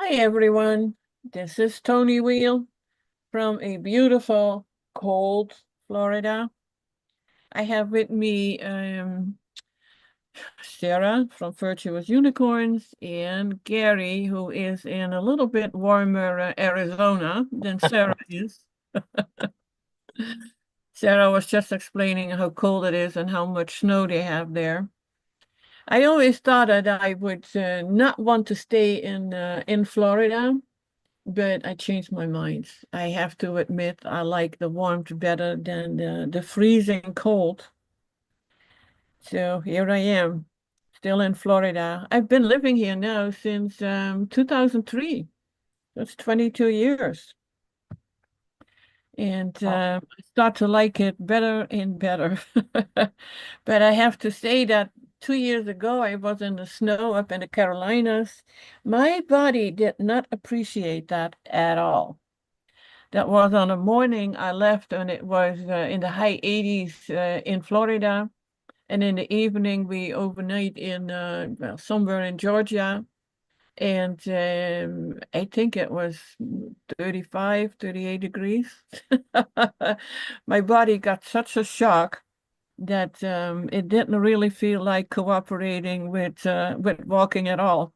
Hi everyone, this is Toni Weel from a beautiful, cold Florida. I have with me Sara from Virtuous Unicorns and Gary, who is in a little bit warmer Arizona than Sara is. Sara was just explaining how cold it is and how much snow they have there. I always thought that I would not want to stay in Florida. But I changed my mind. I have to admit, I like the warmth better than the freezing cold. So here I am, still in Florida. I've been living here now since 2003. That's 22 years. And Oh, I start to like it better and better. But I have to say that 2 years ago, I was in the snow up in the Carolinas. My body did not appreciate that at all. That was on a morning I left, and it was in the high 80s in Florida. And in the evening, we overnight in well, somewhere in Georgia. And I think it was 35, 38 degrees. My body got such a shock that it didn't really feel like cooperating with walking at all.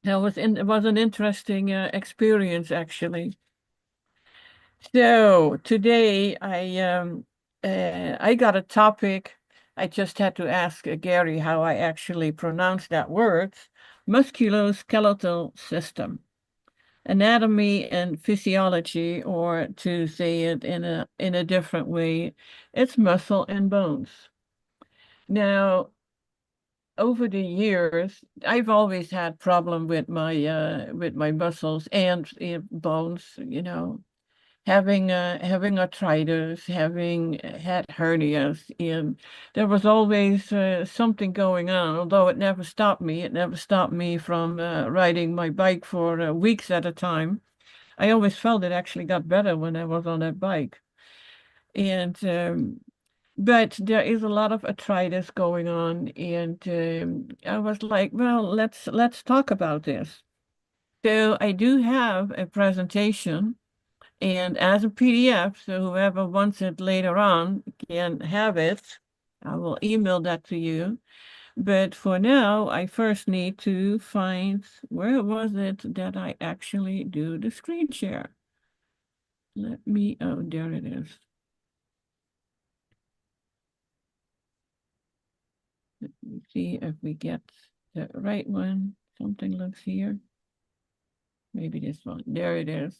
It was an interesting experience, actually. So today I got a topic. I just had to ask Gary how I actually pronounce that word. Musculoskeletal system, anatomy and physiology, or to say it in a different way, it's muscle and bones. Now, over the years, I've always had problem with my muscles and bones, having arthritis, having had hernias, and there was always something going on. Although it never stopped me, it never stopped me from riding my bike for weeks at a time. I always felt it actually got better when I was on that bike. And but there is a lot of arthritis going on, and I was like, well, let's talk about this. So I do have a presentation and as a PDF, so whoever wants it later on can have it. I will email that to you. But for now, I first need to find where was it that I actually do the screen share. Oh, there it is. Let me see if we get the right one. Something looks here. Maybe this one. There it is.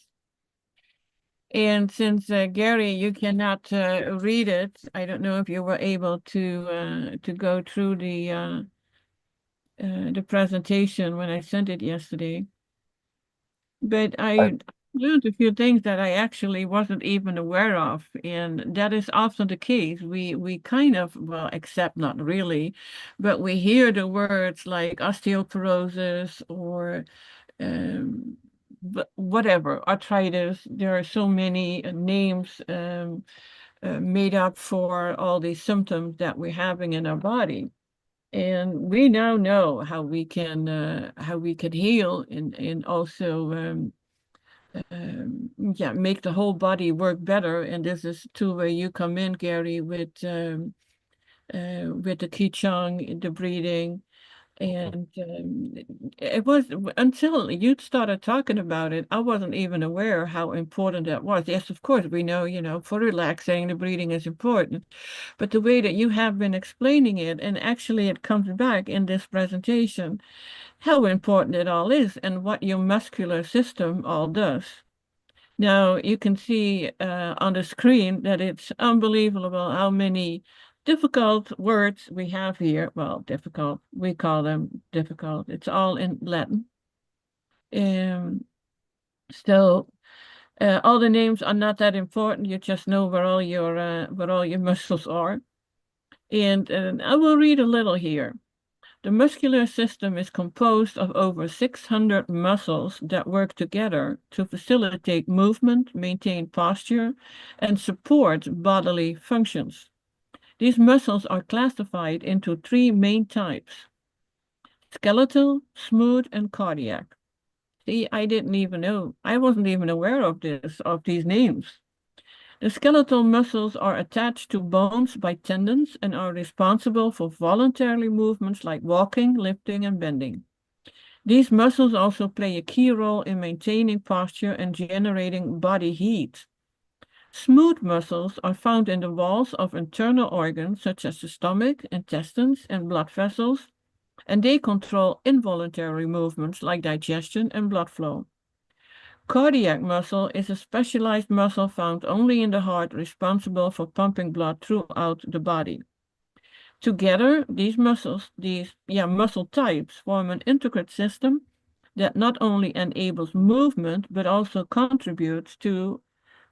And since Gary, you cannot read it, I don't know if you were able to go through the presentation when I sent it yesterday. But I, I learned a few things that I actually wasn't even aware of, and that is often the case. We kind of, well, except not really, but we hear the words like osteoporosis or um, whatever, arthritis. There are so many names made up for all these symptoms that we're having in our body. And we now know how we can heal and also yeah, make the whole body work better. And this is too where you come in, Gary, with the Qigong, the breathing. And it was until you started talking about it, I wasn't even aware how important that was. Yes, of course, we know, for relaxing, the breathing is important. But the way that you have been explaining it, and actually it comes back in this presentation, how important it all is and what your muscular system all does. Now you can see on the screen that it's unbelievable how many difficult words we have here. Well, difficult, we call them difficult. It's all in Latin. Um, so all the names are not that important. You just know where all your muscles are. And I will read a little here. The muscular system is composed of over 600 muscles that work together to facilitate movement, maintain posture, and support bodily functions. These muscles are classified into three main types: skeletal, smooth, and cardiac. See, I didn't even know. I wasn't even aware of these names. The skeletal muscles are attached to bones by tendons and are responsible for voluntary movements like walking, lifting, and bending. These muscles also play a key role in maintaining posture and generating body heat. Smooth muscles are found in the walls of internal organs such as the stomach, intestines, and blood vessels, and they control involuntary movements like digestion and blood flow. Cardiac muscle is a specialized muscle found only in the heart, responsible for pumping blood throughout the body. Together, these muscle types form an intricate system that not only enables movement but also contributes to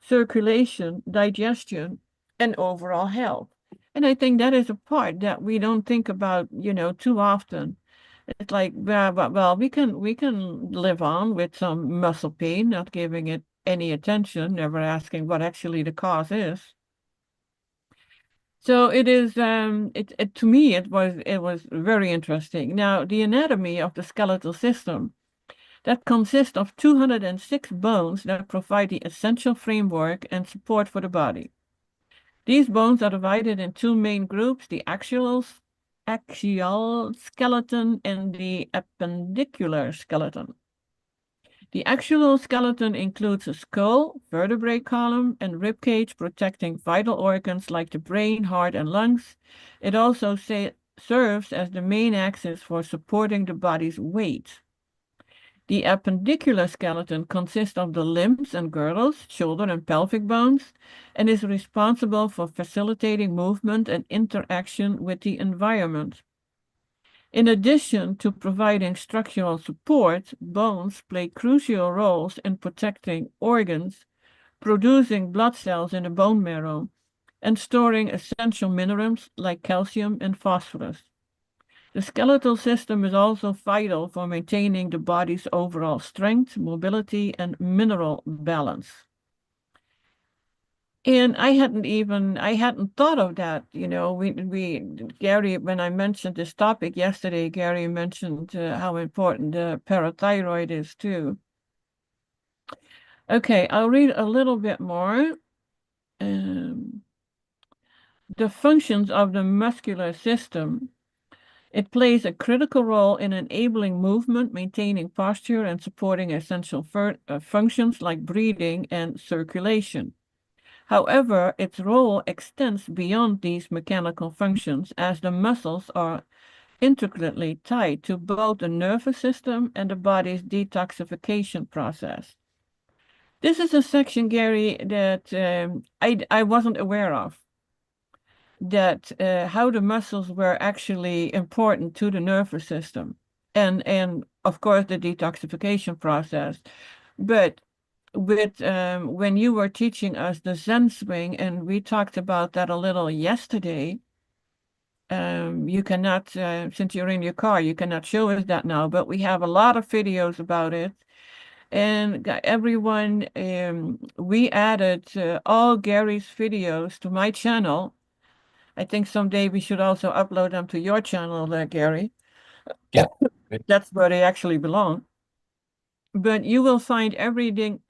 circulation, digestion, and overall health. And I think that is a part that we don't think about, too often. It's like, well, we can live on with some muscle pain, not giving it any attention, never asking what actually the cause is. So it is, to me, it was very interesting. Now, the anatomy of the skeletal system that consists of 206 bones that provide the essential framework and support for the body. These bones are divided in two main groups, the axial skeleton and the appendicular skeleton. The axial skeleton includes a skull, vertebrae column, and rib cage protecting vital organs like the brain, heart, and lungs. It also serves as the main axis for supporting the body's weight. The appendicular skeleton consists of the limbs and girdles, shoulder and pelvic bones, and is responsible for facilitating movement and interaction with the environment. In addition to providing structural support, bones play crucial roles in protecting organs, producing blood cells in the bone marrow, and storing essential minerals like calcium and phosphorus. The skeletal system is also vital for maintaining the body's overall strength, mobility, and mineral balance. And I hadn't thought of that. Gary, when I mentioned this topic yesterday, Gary mentioned how important the parathyroid is too. Okay, I'll read a little bit more. The functions of the muscular system. It plays a critical role in enabling movement, maintaining posture, and supporting essential functions like breathing and circulation. However, its role extends beyond these mechanical functions as the muscles are intricately tied to both the nervous system and the body's detoxification process. This is a section, Gary, that I wasn't aware of. That how the muscles were actually important to the nervous system and of course the detoxification process. But with when you were teaching us the Zen swing, and we talked about that a little yesterday, you cannot, since you're in your car, you cannot show us that now, but we have a lot of videos about it. And everyone, we added all Gary's videos to my channel. I think someday we should also upload them to your channel there, Gary. Yeah. That's where they actually belong. But you will find everything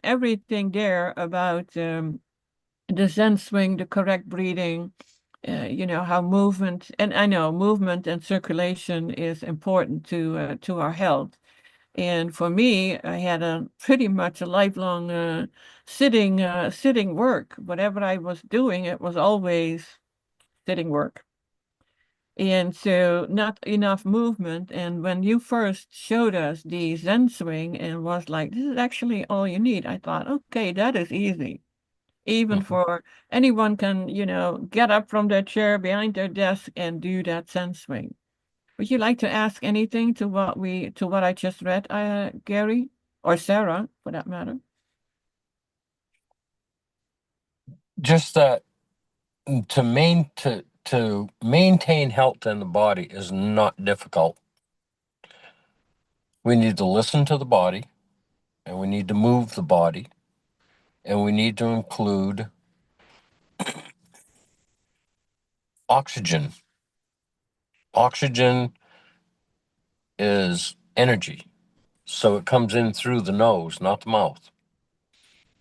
there about the Zen swing, the correct breathing, how movement, and I know movement and circulation is important to our health. And for me, I had a pretty much a lifelong sitting work. Whatever I was doing, it was always sitting work. And so not enough movement. And when you first showed us the Zen swing and was like, this is actually all you need, I thought, okay, that is easy. Even for anyone can, get up from their chair behind their desk and do that Zen swing. Would you like to ask anything to what I just read, Gary, or Sarah, for that matter? Just that to maintain health in the body is not difficult. We need to listen to the body, and we need to move the body, and we need to include oxygen. Oxygen is energy. So it comes in through the nose, not the mouth.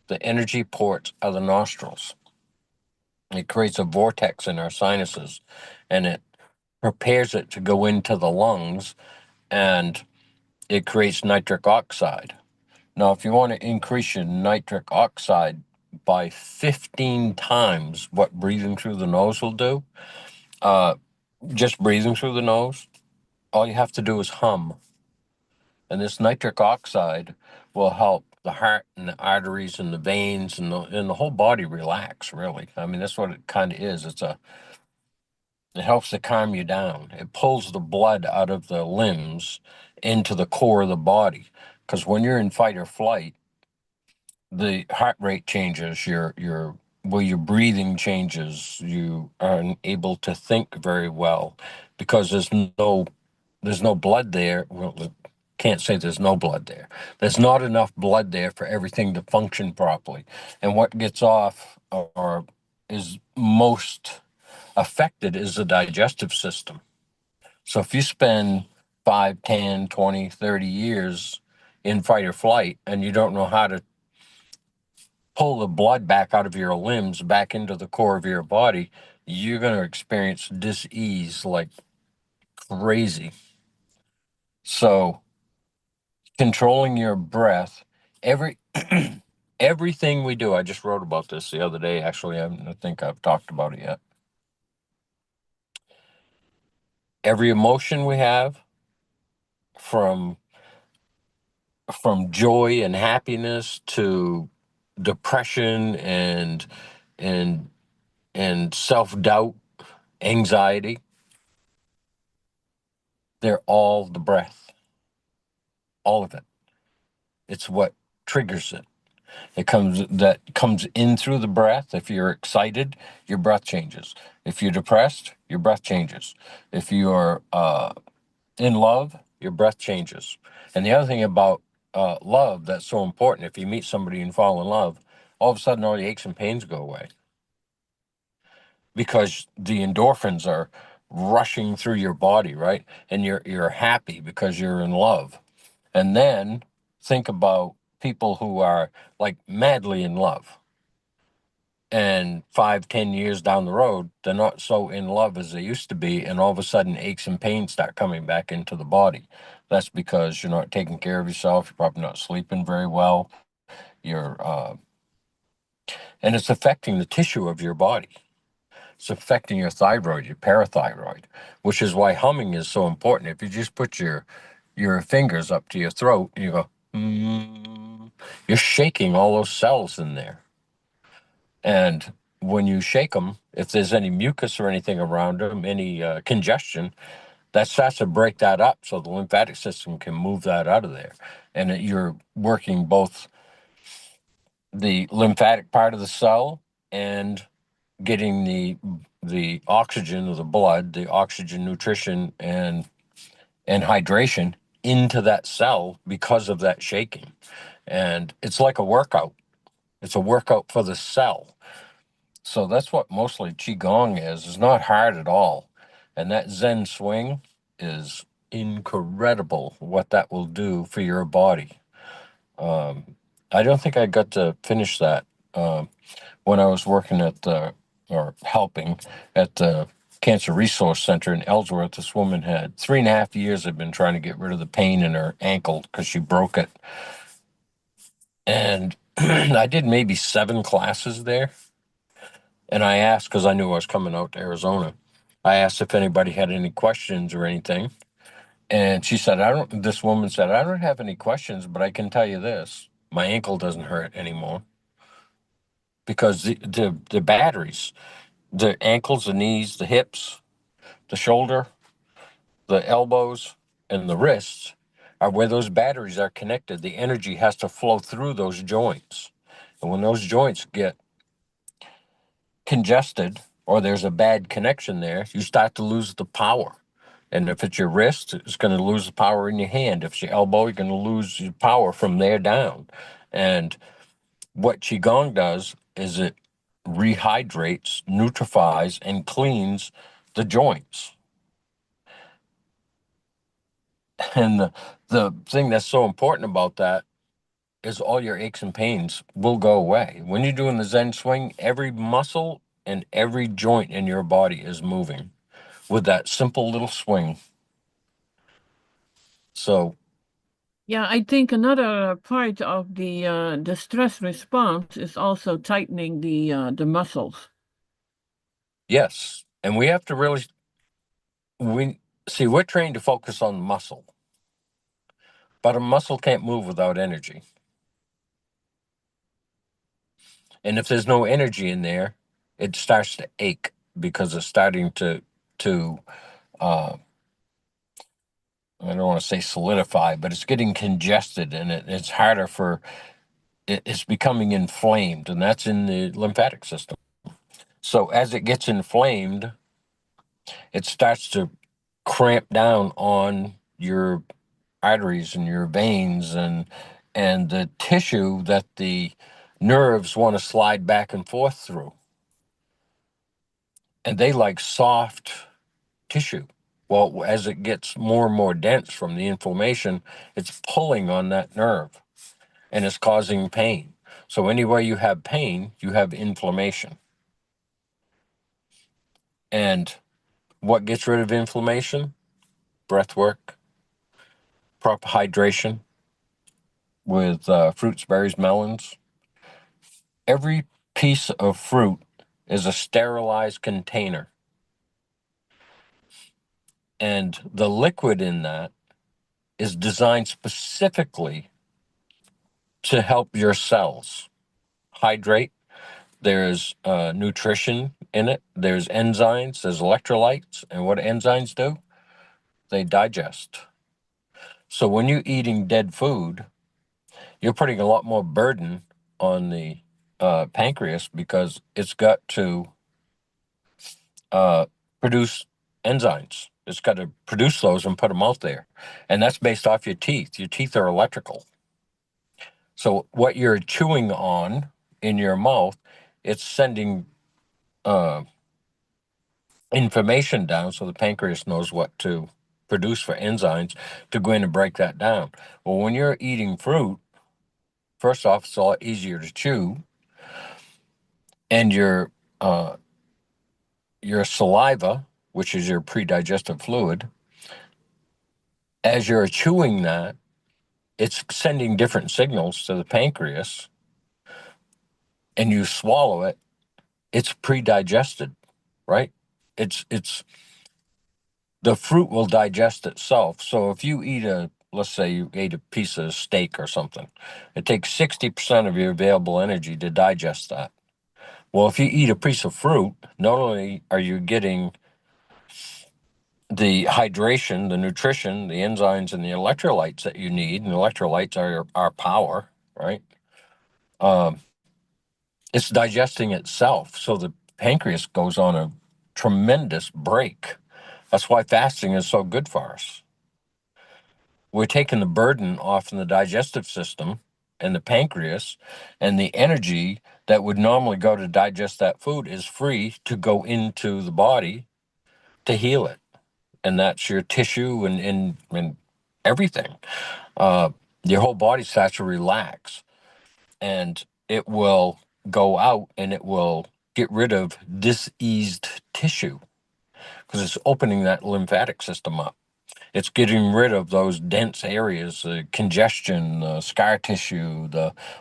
The energy ports are the nostrils. It creates a vortex in our sinuses, and it prepares it to go into the lungs, and it creates nitric oxide. Now, if you want to increase your nitric oxide by 15 times what breathing through the nose will do, uh, just breathing through the nose, all you have to do is hum. And this nitric oxide will help the heart and the arteries and the veins and the whole body relax, really. I mean, that's what it kind of is. It helps to calm you down. It pulls the blood out of the limbs into the core of the body. Because when you're in fight or flight, the heart rate changes, your breathing changes, you aren't able to think very well because there's no blood there. Well, can't say there's no blood there. There's not enough blood there for everything to function properly. And what gets off or is most affected is the digestive system. So if you spend 5, 10, 20, 30 years in fight or flight and you don't know how to pull the blood back out of your limbs back into the core of your body, you're going to experience dis-ease like crazy. So controlling your breath, every everything we do, I just wrote about this the other day, actually. I don't think I've talked about it yet. Every emotion we have, from joy and happiness to depression and and self-doubt, anxiety, they're all the breath, all of it. It's what triggers it. It comes in through the breath. If you're excited, your breath changes. If you're depressed, your breath changes. If you're in love, your breath changes. And the other thing about love that's so important, if you meet somebody and fall in love, all of a sudden all the aches and pains go away because the endorphins are rushing through your body, right? And you're happy because you're in love. And then think about people who are like madly in love. And 5, 10 years down the road, they're not so in love as they used to be. And all of a sudden, aches and pains start coming back into the body. That's because you're not taking care of yourself. You're probably not sleeping very well. You're, and it's affecting the tissue of your body. It's affecting your thyroid, your parathyroid, which is why humming is so important. If you just put your fingers up to your throat and you go, you're shaking all those cells in there. And when you shake them, if there's any mucus or anything around them, any congestion, that starts to break that up so the lymphatic system can move that out of there. And you're working both the lymphatic part of the cell and getting the oxygen of the blood, the oxygen, nutrition, and hydration into that cell because of that shaking. And it's like a workout. It's a workout for the cell. So that's what mostly Qigong is. It's not hard at all. And that Zen swing is incredible what that will do for your body. I don't think I got to finish that when I was working or helping at the Cancer Resource Center in Ellsworth. This woman had 3.5 years had been trying to get rid of the pain in her ankle because she broke it. And I did maybe 7 classes there. And I asked, because I knew I was coming out to Arizona, I asked if anybody had any questions or anything. And she said, this woman said, I don't have any questions, but I can tell you this, my ankle doesn't hurt anymore because the batteries, the ankles, the knees, the hips, the shoulder, the elbows, and the wrists are where those batteries are connected. The energy has to flow through those joints. And when those joints get congested or there's a bad connection there, you start to lose the power. And if it's your wrist, it's going to lose the power in your hand. If it's your elbow, you're going to lose your power from there down. And what Qigong does is it rehydrates, nutrifies, and cleans the joints. And the thing that's so important about that is all your aches and pains will go away. When you're doing the Zen swing, every muscle and every joint in your body is moving with that simple little swing. So, Yeah, I think another part of the stress response is also tightening the muscles. yes. And we have to really, we see, we're trained to focus on the muscle, but a muscle can't move without energy. And if there's no energy in there, it starts to ache because it's starting to uh, I don't want to say solidify, but it's getting congested, and it's harder for it's becoming inflamed, and that's in the lymphatic system. So as it gets inflamed, it starts to cramp down on your arteries and your veins and the tissue that the nerves want to slide back and forth through. And they like soft tissue. Well, as it gets more and more dense from the inflammation, it's pulling on that nerve and it's causing pain. So anywhere you have pain, you have inflammation. And what gets rid of inflammation? Breath work, proper hydration with fruits, berries, melons. Every piece of fruit is a sterilized container. And the liquid in that is designed specifically to help your cells hydrate. There's nutrition in it. There's enzymes, there's electrolytes. And what enzymes do? They digest. So when you're eating dead food, you're putting a lot more burden on the pancreas because it's got to uh, produce enzymes. It's got to produce those and put them out there. And that's based off your teeth. Your teeth are electrical. So what you're chewing on in your mouth, it's sending uh, information down so the pancreas knows what to produce for enzymes to go in and break that down. Well, when you're eating fruit, first off, it's a lot easier to chew, and uh, your saliva, which is your predigestive fluid, as you're chewing that, it's sending different signals to the pancreas, and you swallow it. It's pre-digested, right? It's the fruit will digest itself. So if you eat let's say you ate a piece of steak or something, it takes 60% of your available energy to digest that. Well, if you eat a piece of fruit, not only are you getting the hydration, the nutrition, the enzymes, and the electrolytes that you need, and electrolytes are our power, right? Um, it's digesting itself. So the pancreas goes on a tremendous break. That's why fasting is so good for us. We're taking the burden off in the digestive system and the pancreas, and the energy that would normally go to digest that food is free to go into the body to heal it. And that's your tissue and everything. Uh, your whole body starts to relax, and it will go out and it will get rid of diseased tissue because it's opening that lymphatic system up. It's getting rid of those dense areas, congestion, scar tissue,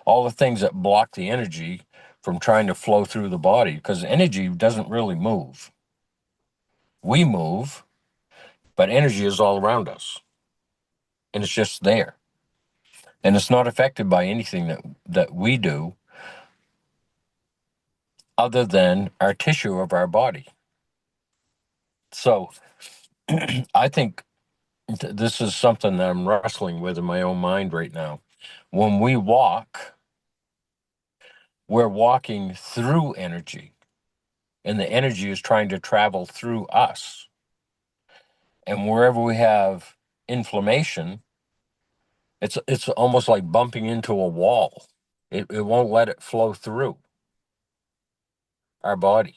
all the things that block the energy from trying to flow through the body because energy doesn't really move. We move, but energy is all around us and it's just there. And it's not affected by anything that we do other than our tissue of our body. So I think this is something that I'm wrestling with in my own mind right now. When we walk, we're walking through energy, and the energy is trying to travel through us. And wherever we have inflammation, it's almost like bumping into a wall. It won't let it flow through our body.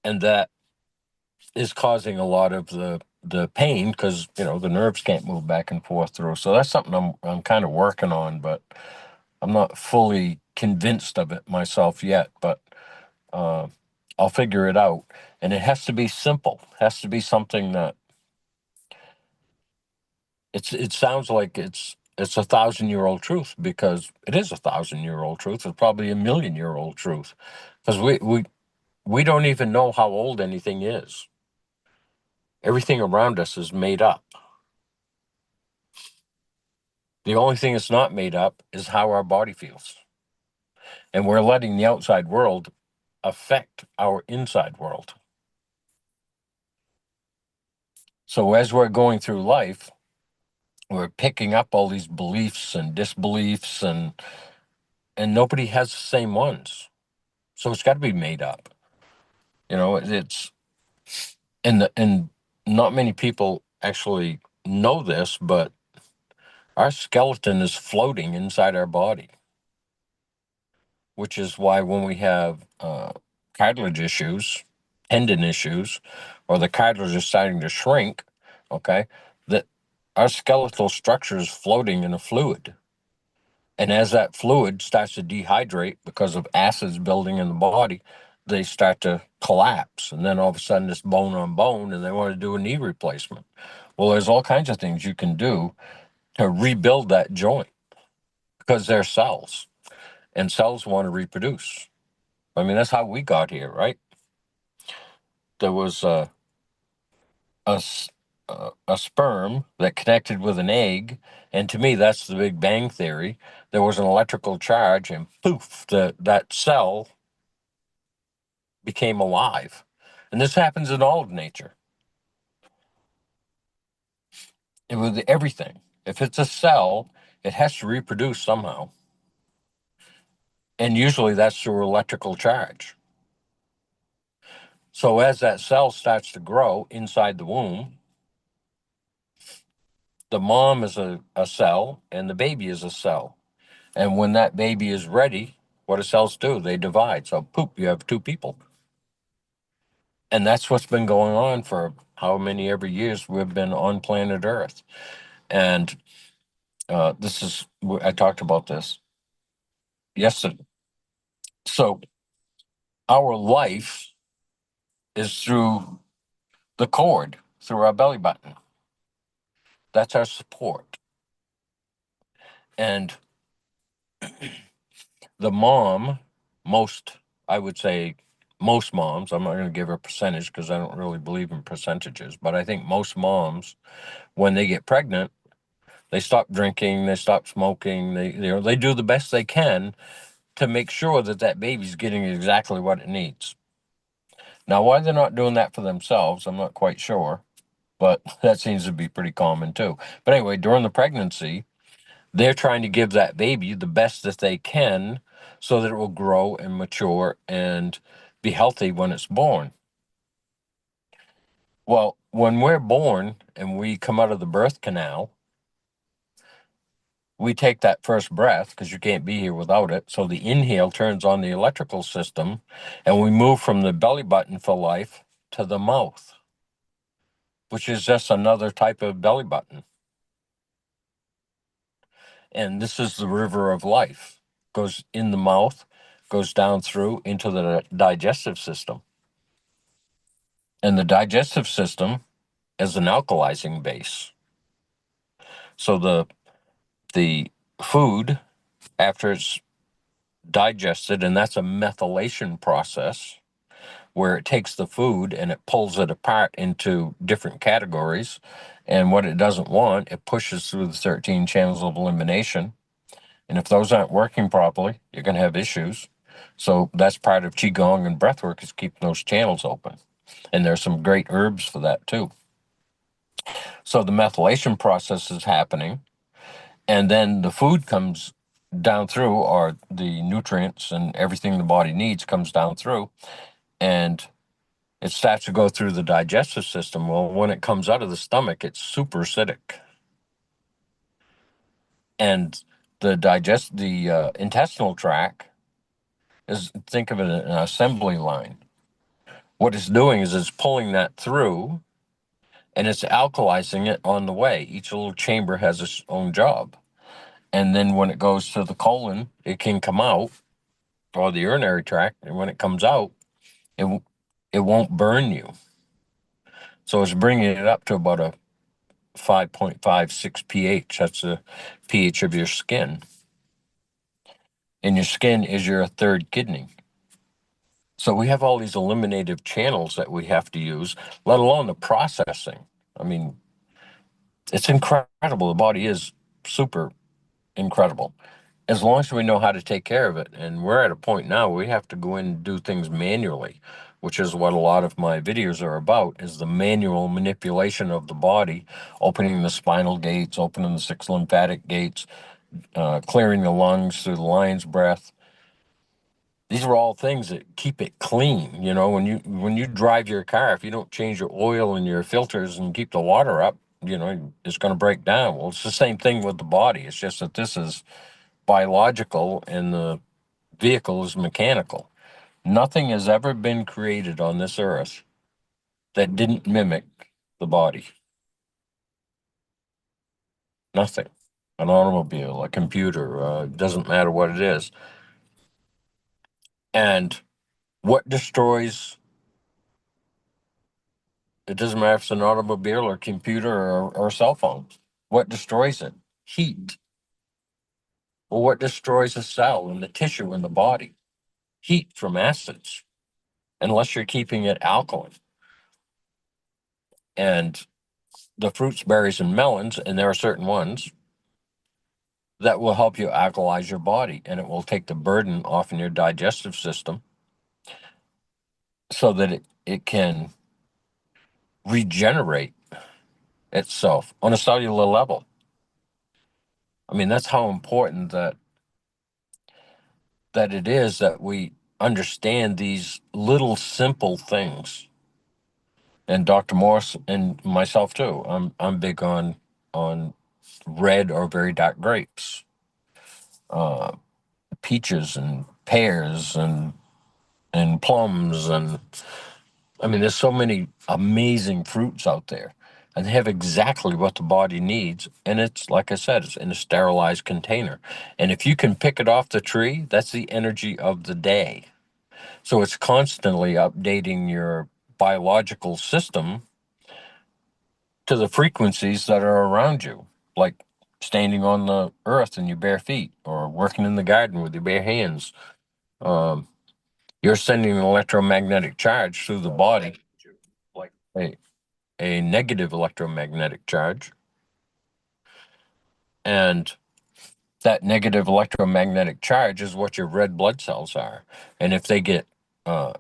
And that is causing a lot of the the pain because the nerves can't move back and forth through. So that's something I'm kind of working on, but I'm not fully convinced of it myself yet. But I'll figure it out, and it has to be simple. It has to be something that it sounds like it's 1,000-year-old truth, because it is 1,000-year-old truth. It's probably 1,000,000-year-old truth, because we don't even know how old anything is. Everything around us is made up. The only thing that's not made up is how our body feels. And we're letting the outside world affect our inside world. So as we're going through life, we're picking up all these beliefs and disbeliefs, and nobody has the same ones. So it's got to be made up. It's and not many people actually know this, but our skeleton is floating inside our body, which is why when we have cartilage issues, tendon issues, or the cartilage is starting to shrink, okay, that our skeletal structure is floating in a fluid. And as that fluid starts to dehydrate because of acids building in the body, they start to collapse. And then all of a sudden it's bone on bone, and they want to do a knee replacement. Well, there's all kinds of things you can do to rebuild that joint, because they're cells, and cells want to reproduce. I mean, that's how we got here, right? There was a, a sperm that connected with an egg, and to me, that's the Big Bang Theory. There was an electrical charge, and poof, that cell became alive. And this happens in all of nature. And with everything, if it's a cell, it has to reproduce somehow. And usually that's through electrical charge. So as that cell starts to grow inside the womb, the mom is a cell and the baby is a cell. And when that baby is ready, what do cells do? They divide. So poop, you have two people. And that's what's been going on for how many ever years we've been on planet Earth. And I talked about this yesterday. So our life is through the cord, through our belly button. That's our support. And the mom, I would say most moms, I'm not going to give a percentage because I don't really believe in percentages, but I think most moms, when they get pregnant, they stop drinking, they stop smoking, they do the best they can to make sure that baby's getting exactly what it needs. Now, why they're not doing that for themselves, I'm not quite sure, but that seems to be pretty common too. But anyway, during the pregnancy, they're trying to give that baby the best that they can so that it will grow and mature and be healthy when it's born. Well, when we're born and we come out of the birth canal, we take that first breath because you can't be here without it. So the inhale turns on the electrical system, and we move from the belly button for life to the mouth, which is just another type of belly button. And this is the river of life. Goes in the mouth, goes down through into the digestive system. And the digestive system is an alkalizing base. So the food, after it's digested, and that's a methylation process where it takes the food and it pulls it apart into different categories. And what it doesn't want, it pushes through the 13 channels of elimination. And if those aren't working properly, you're going to have issues. So that's part of Qigong and breathwork, is keeping those channels open. And there's some great herbs for that too. So the methylation process is happening. And then the food comes down through, or the nutrients and everything the body needs comes down through. And it starts to go through the digestive system. Well, when it comes out of the stomach, it's super acidic. And the intestinal tract think of it as an assembly line. What it's doing is it's pulling that through, and it's alkalizing it on the way. Each little chamber has its own job. And then when it goes to the colon, it can come out, or the urinary tract, and when it comes out, it, it won't burn you. So it's bringing it up to about a 5.56 pH. That's the pH of your skin. And your skin is your third kidney. So we have all these eliminative channels that we have to use, let alone the processing. I mean, it's incredible. The body is super incredible, as long as we know how to take care of it. And we're at a point now where we have to go in and do things manually, which is what a lot of my videos are about, is the manual manipulation of the body, opening the spinal gates, opening the 6 lymphatic gates, clearing the lungs through the lion's breath. These are all things that keep it clean. You know, when you drive your car, if you don't change your oil and your filters and keep the water up, you know, it's going to break down. Well, it's the same thing with the body. It's just that this is biological and the vehicle is mechanical. Nothing has ever been created on this earth that didn't mimic the body. Nothing. An automobile, a computer, doesn't matter what it is. And what destroys, it doesn't matter if it's an automobile or computer or a cell phone, what destroys it? Heat. Well, what destroys a cell and the tissue in the body? Heat from acids, unless you're keeping it alkaline. And the fruits, berries, and melons, and there are certain ones that will help you alkalize your body, and it will take the burden off in your digestive system so that it can regenerate itself on a cellular level. I mean, that's how important that it is that we understand these little simple things. And Dr. Morse and myself too. I'm big on red or very dark grapes, uh, peaches and pears and plums, and I mean, there's so many amazing fruits out there, and they have exactly what the body needs. And it's like I said, it's in a sterilized container. And if you can pick it off the tree, that's the energy of the day. So it's constantly updating your biological system to the frequencies that are around you, like standing on the earth in your bare feet or working in the garden with your bare hands. Um, you're sending an electromagnetic charge through the body, like a negative electromagnetic charge. And that negative electromagnetic charge is what your red blood cells are. And if they get uh,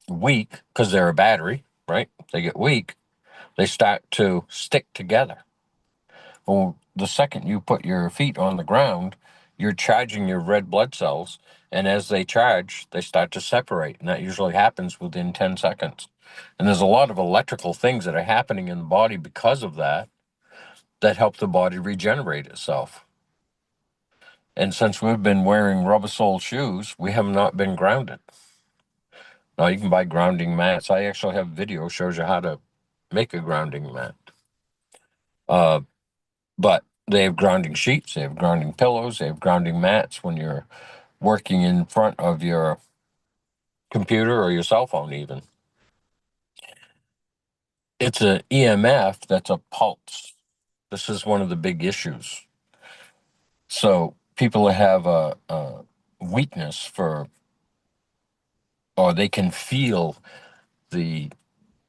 weak, because they're a battery, right? They get weak, they start to stick together. Well, the second you put your feet on the ground, you're charging your red blood cells. And as they charge, they start to separate. And that usually happens within 10 seconds. And there's a lot of electrical things that are happening in the body because of that, that help the body regenerate itself. And since we've been wearing rubber sole shoes, we have not been grounded. Now you can buy grounding mats. I actually have a video shows you how to make a grounding mat. Uh, but they have grounding sheets, they have grounding pillows, they have grounding mats when you're working in front of your computer or your cell phone even. It's an EMF that's a pulse. This is one of the big issues. So people have a weakness for, or they can feel the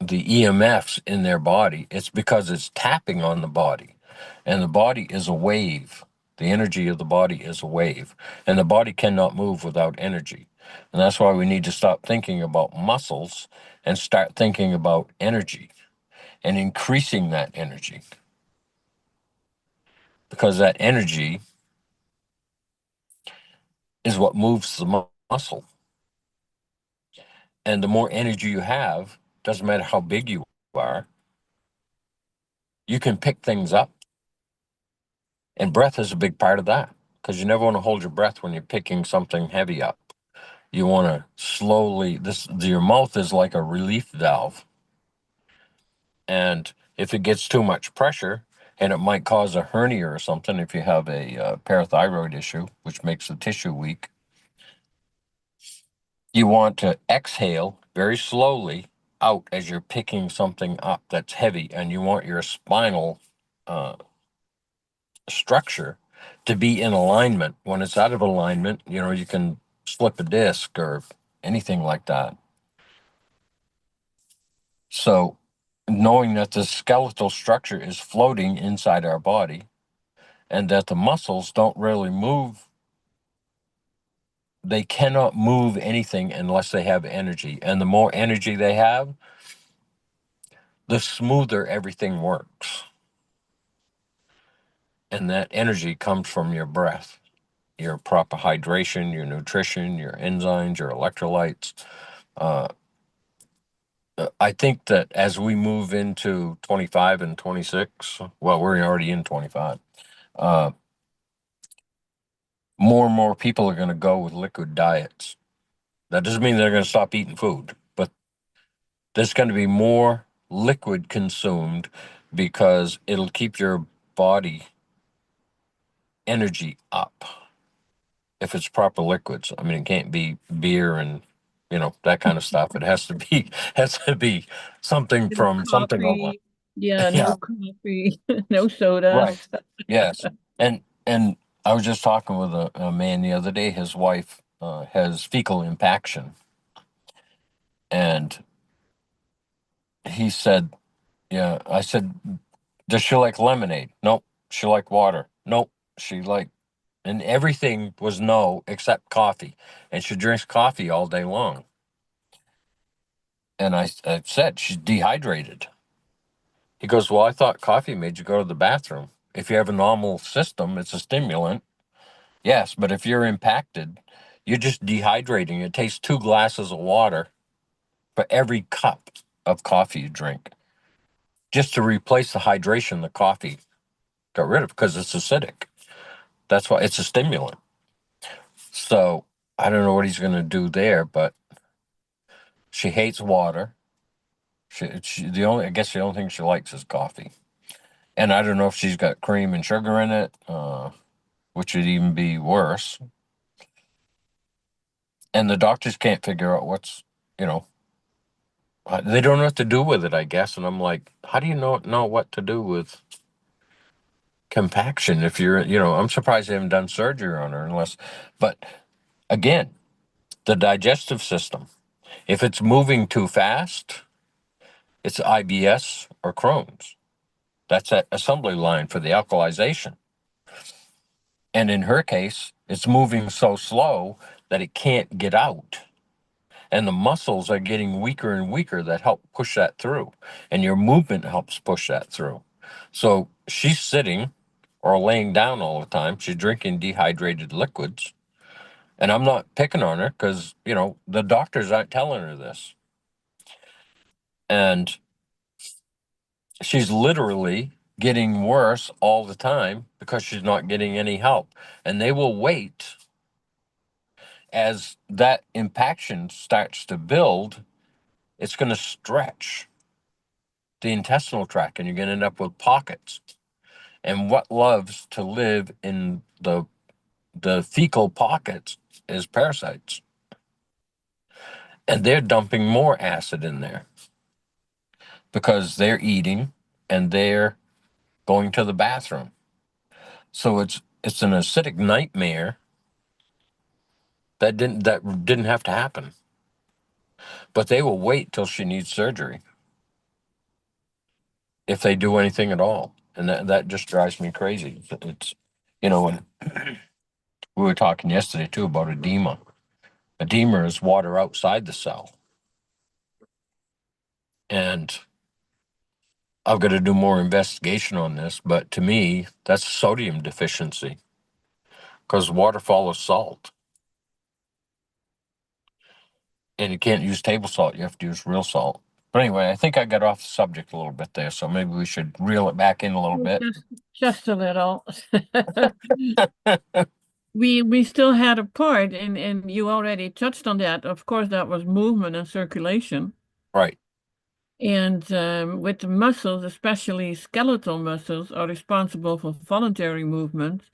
EMFs in their body. It's because it's tapping on the body, and the body is a wave. The energy of the body is a wave, and the body cannot move without energy. And that's why we need to stop thinking about muscles and start thinking about energy and increasing that energy, because that energy is what moves the muscle. And the more energy you have, doesn't matter how big you are, you can pick things up. And breath is a big part of that, because you never want to hold your breath when you're picking something heavy up. You want to slowly, your mouth is like a relief valve. And if it gets too much pressure, and it might cause a hernia or something if you have a parathyroid issue, which makes the tissue weak, you want to exhale very slowly out as you're picking something up that's heavy, and you want your spinal uh, structure to be in alignment. When it's out of alignment, you can slip a disc or anything like that. So, knowing that the skeletal structure is floating inside our body and that the muscles don't really move, they cannot move anything unless they have energy. And the more energy they have, the smoother everything works. And that energy comes from your breath, your proper hydration, your nutrition, your enzymes, your electrolytes. Uh, I think that as we move into 25 and 26, well, we're already in 25, uh, more and more people are going to go with liquid diets. That doesn't mean they're going to stop eating food, but there's going to be more liquid consumed because it'll keep your body energy up if it's proper liquids. I mean, it can't be beer and that kind of stuff. It has to be something No from something over. coffee. Yeah, Yeah, no coffee, no soda. right. Yes, and I was just talking with a man the other day. His wife has fecal impaction, and he said, "Yeah." I said, "Does she like lemonade?" Nope. She like water? Nope. She like, and everything was no except coffee, and she drinks coffee all day long. And I said, she's dehydrated. He goes, well, I thought coffee made you go to the bathroom. If you have a normal system, it's a stimulant. Yes, but if you're impacted, you're just dehydrating. It takes 2 glasses of water for every cup of coffee you drink, just to replace the hydration the coffee got rid of because it's acidic. That's why it's a stimulant. So I don't know what he's going to do there, but she hates water. I guess the only thing she likes is coffee. And I don't know if she's got cream and sugar in it, which would even be worse. And the doctors can't figure out you know, they don't know what to do with it, I guess. And I'm like, how do you know what to do with compaction if I'm surprised they haven't done surgery on her but again, the digestive system, if it's moving too fast, it's IBS or Crohn's. That's that assembly line for the alkalization. And in her case, it's moving so slow that it can't get out. And the muscles are getting weaker and weaker that help push that through. And your movement helps push that through. So she's sitting or laying down all the time. She's drinking dehydrated liquids. And I'm not picking on her because, the doctors aren't telling her this. And she's literally getting worse all the time because she's not getting any help. And they will wait as that impaction starts to build. It's going to stretch the intestinal tract and you're going to end up with pockets. And what loves to live in the fecal pockets is parasites. And they're dumping more acid in there because they're eating and they're going to the bathroom. So it's an acidic nightmare that didn't have to happen. But they will wait till she needs surgery if they do anything at all. And that just drives me crazy. When we were talking yesterday too about edema. Edema is water outside the cell. And I've got to do more investigation on this, but to me, that's sodium deficiency because water follows salt. And you can't use table salt, you have to use real salt. But anyway, I think I got off the subject a little bit there, so maybe we should reel it back in a little bit. Just a little. We still had a part, and you already touched on that. Of course, that was movement and circulation. Right. And with the muscles, especially skeletal muscles, are responsible for voluntary movements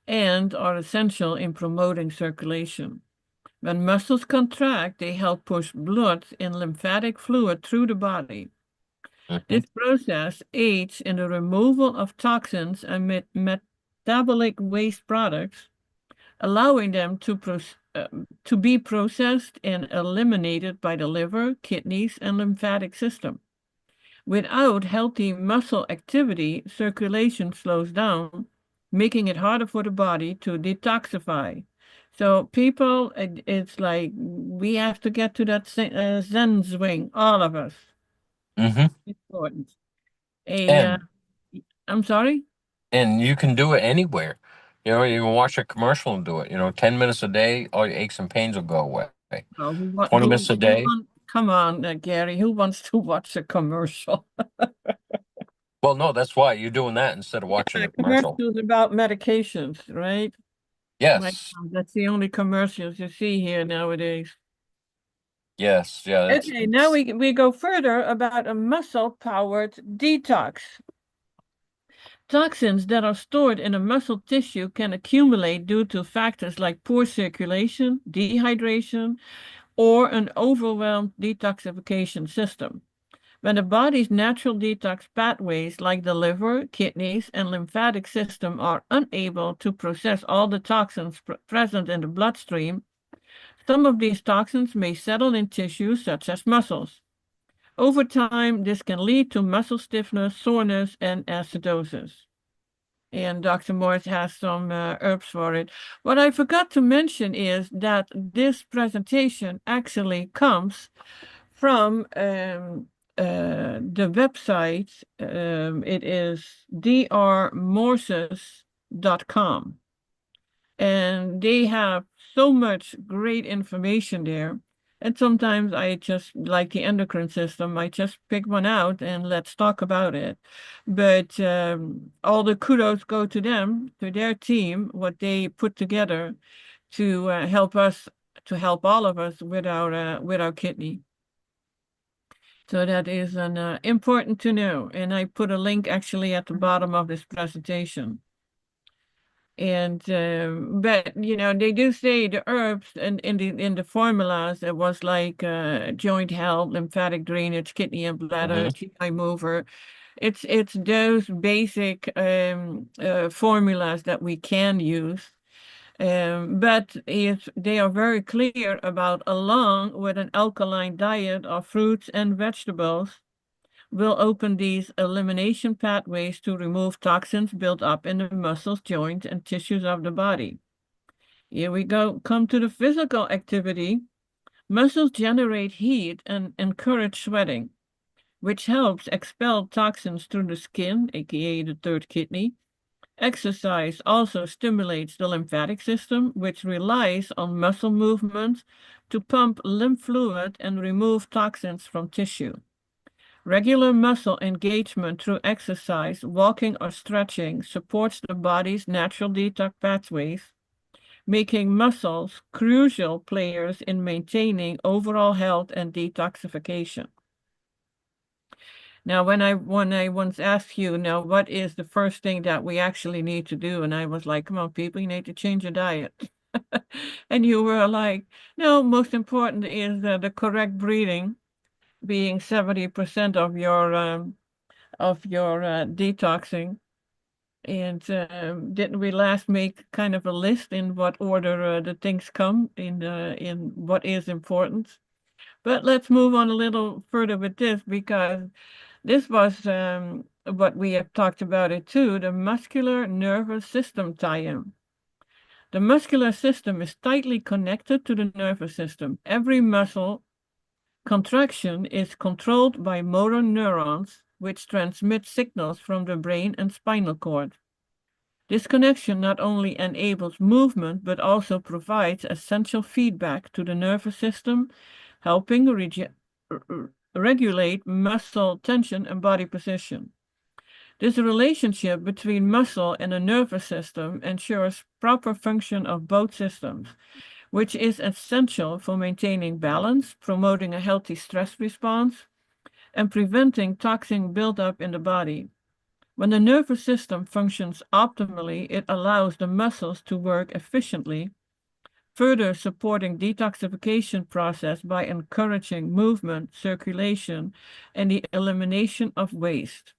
and are essential in promoting circulation. When muscles contract, they help push blood and lymphatic fluid through the body. Hmm. This process aids in the removal of toxins and metabolic waste products, allowing them to be processed and eliminated by the liver, kidneys, and lymphatic system. Without healthy muscle activity, circulation slows down, making it harder for the body to detoxify. So people, it's like we have to get to that Zen swing, all of us. Hmm. Important. A, And I'm sorry? and you can do it anywhere. You can watch a commercial and do it. 10 minutes a day, all your aches and pains will go away. Oh, 20 minutes a day. come on, Gary, who wants to watch a commercial? Well, no, that's why you're doing that instead of watching Yeah, a commercial. commercials about medications, right? My Yes. God, that's the only commercials you see here nowadays. Yes. Yeah. That's. Okay, now we go further about a muscle-powered detox. Toxins that are stored in a muscle tissue can accumulate due to factors like poor circulation, dehydration, or an overwhelmed detoxification system. When the body's natural detox pathways like the liver, kidneys, and lymphatic system are unable to process all the toxins present in the bloodstream, some of these toxins may settle in tissues such as muscles. Over time, this can lead to muscle stiffness, soreness, and acidosis. And Dr. Morris has some herbs for it. What I forgot to mention is that this presentation actually comes from the website. It is drmorses.com. And they have so much great information there. And sometimes I just, like the endocrine system, I just pick one out and let's talk about it. But all the kudos go to them, to their team, what they put together to help us, to help all of us with our kidney. So that is an important to know. And I put a link actually at the bottom of this presentation. And but they do say the herbs and in the formulas it was like joint health, lymphatic drainage, kidney and bladder, Hmm. GI mover. It's those basic formulas that we can use. But they are very clear about along with an alkaline diet of fruits and vegetables will open these elimination pathways to remove toxins built up in the muscles, joints, and tissues of the body. Here we go. Come to the physical activity. Muscles generate heat and encourage sweating, which helps expel toxins through the skin, aka the third kidney. Exercise also stimulates the lymphatic system, which relies on muscle movements to pump lymph fluid and remove toxins from tissue. Regular muscle engagement through exercise, walking or stretching supports the body's natural detox pathways, making muscles crucial players in maintaining overall health and detoxification. Now, when I once asked you, now what is the first thing that we actually need to do? And I was like, come on, people, you need to change your diet. And you were like, no, most important is the correct breathing, being 70% of your detoxing. And didn't we last make kind of a list in what order the things come in what is important? But let's move on a little further with this because this was what we have talked about it too, the muscular nervous system tie-in. The muscular system is tightly connected to the nervous system. Every muscle contraction is controlled by motor neurons, which transmit signals from the brain and spinal cord. This connection not only enables movement, but also provides essential feedback to the nervous system, helping regulate muscle tension and body position. This relationship between muscle and the nervous system ensures proper function of both systems, which is essential for maintaining balance, promoting a healthy stress response, and preventing toxin buildup in the body. When the nervous system functions optimally, it allows the muscles to work efficiently, further supporting detoxification process by encouraging movement, circulation, and the elimination of waste.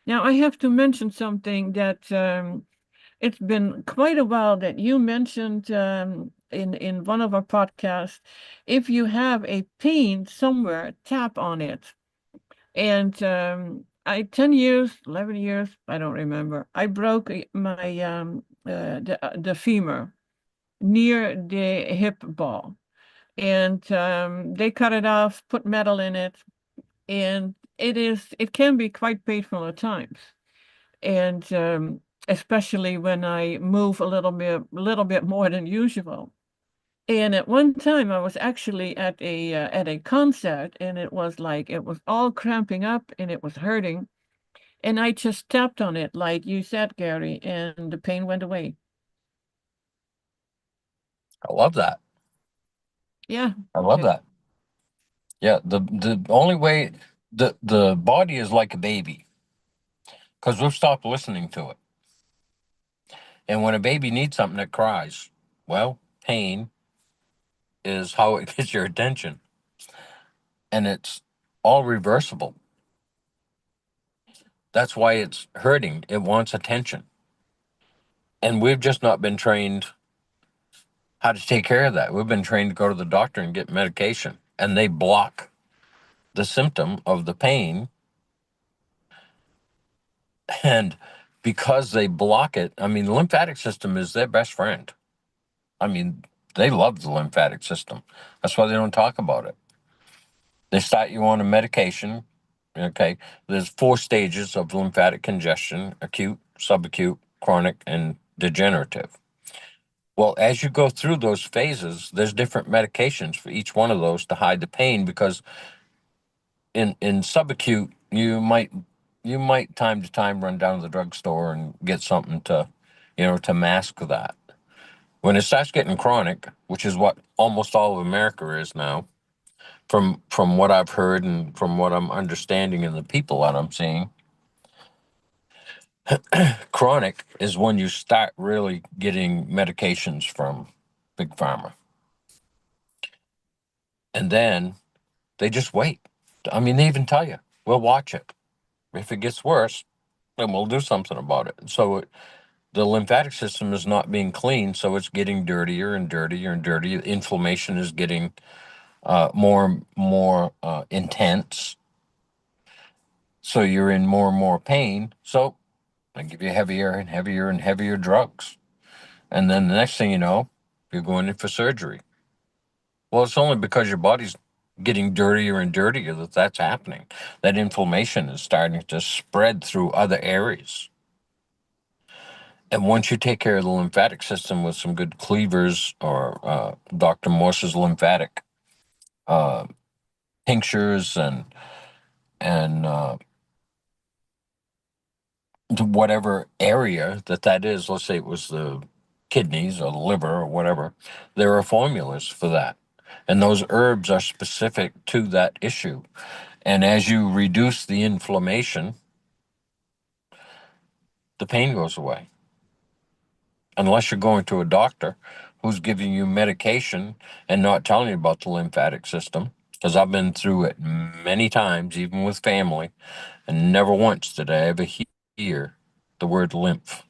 Now, I have to mention something that it's been quite a while that you mentioned in one of our podcasts. If you have a pain somewhere, tap on it. And I 10 years, 11 years, I don't remember. I broke my the femur near the hip ball, and they cut it off, put metal in it, and it can be quite painful at times. And especially when I move a little bit more than usual. And at one time, I was actually at a concert, and it was all cramping up, and it was hurting. And I just tapped on it, like you said, Gary, and the pain went away. I love that. Yeah, I love that. Yeah, the only way the body is like a baby because we've stopped listening to it. And when a baby needs something, it cries. Well, pain is how it gets your attention, and it's all reversible. That's why it's hurting. It wants attention, and we've just not been trained how to take care of that. We've been trained to go to the doctor and get medication, and they block the symptom of the pain. And because they block it, I mean, the lymphatic system is their best friend. I mean, they love the lymphatic system. That's why they don't talk about it. They start you on a medication. Okay. There's 4 stages of lymphatic congestion: acute, subacute, chronic, and degenerative. Well, as you go through those phases, there's different medications for each one of those to hide the pain because in subacute, you might time to time run down to the drugstore and get something to mask that. When it starts getting chronic, which is what almost all of America is now, from what I've heard and from what I'm understanding and the people that I'm seeing, chronic is when you start really getting medications from big pharma, and then they just wait. I mean, they even tell you, we'll watch it. If it gets worse, then we'll do something about it. So the lymphatic system is not being cleaned, so it's getting dirtier and dirtier and dirtier. Inflammation is getting more and more intense. So you're in more and more pain. So I give you heavier and heavier and heavier drugs. And then the next thing you know, you're going in for surgery. Well, it's only because your body's getting dirtier and dirtier that that's happening. That inflammation is starting to spread through other areas. And once you take care of the lymphatic system with some good cleavers or Dr. Morse's lymphatic uh, tinctures and to whatever area that is, let's say it was the kidneys or the liver or whatever, there are formulas for that. And those herbs are specific to that issue. And as you reduce the inflammation, the pain goes away. Unless you're going to a doctor who's giving you medication and not telling you about the lymphatic system. Because I've been through it many times, even with family, and never once did I ever hear the word lymph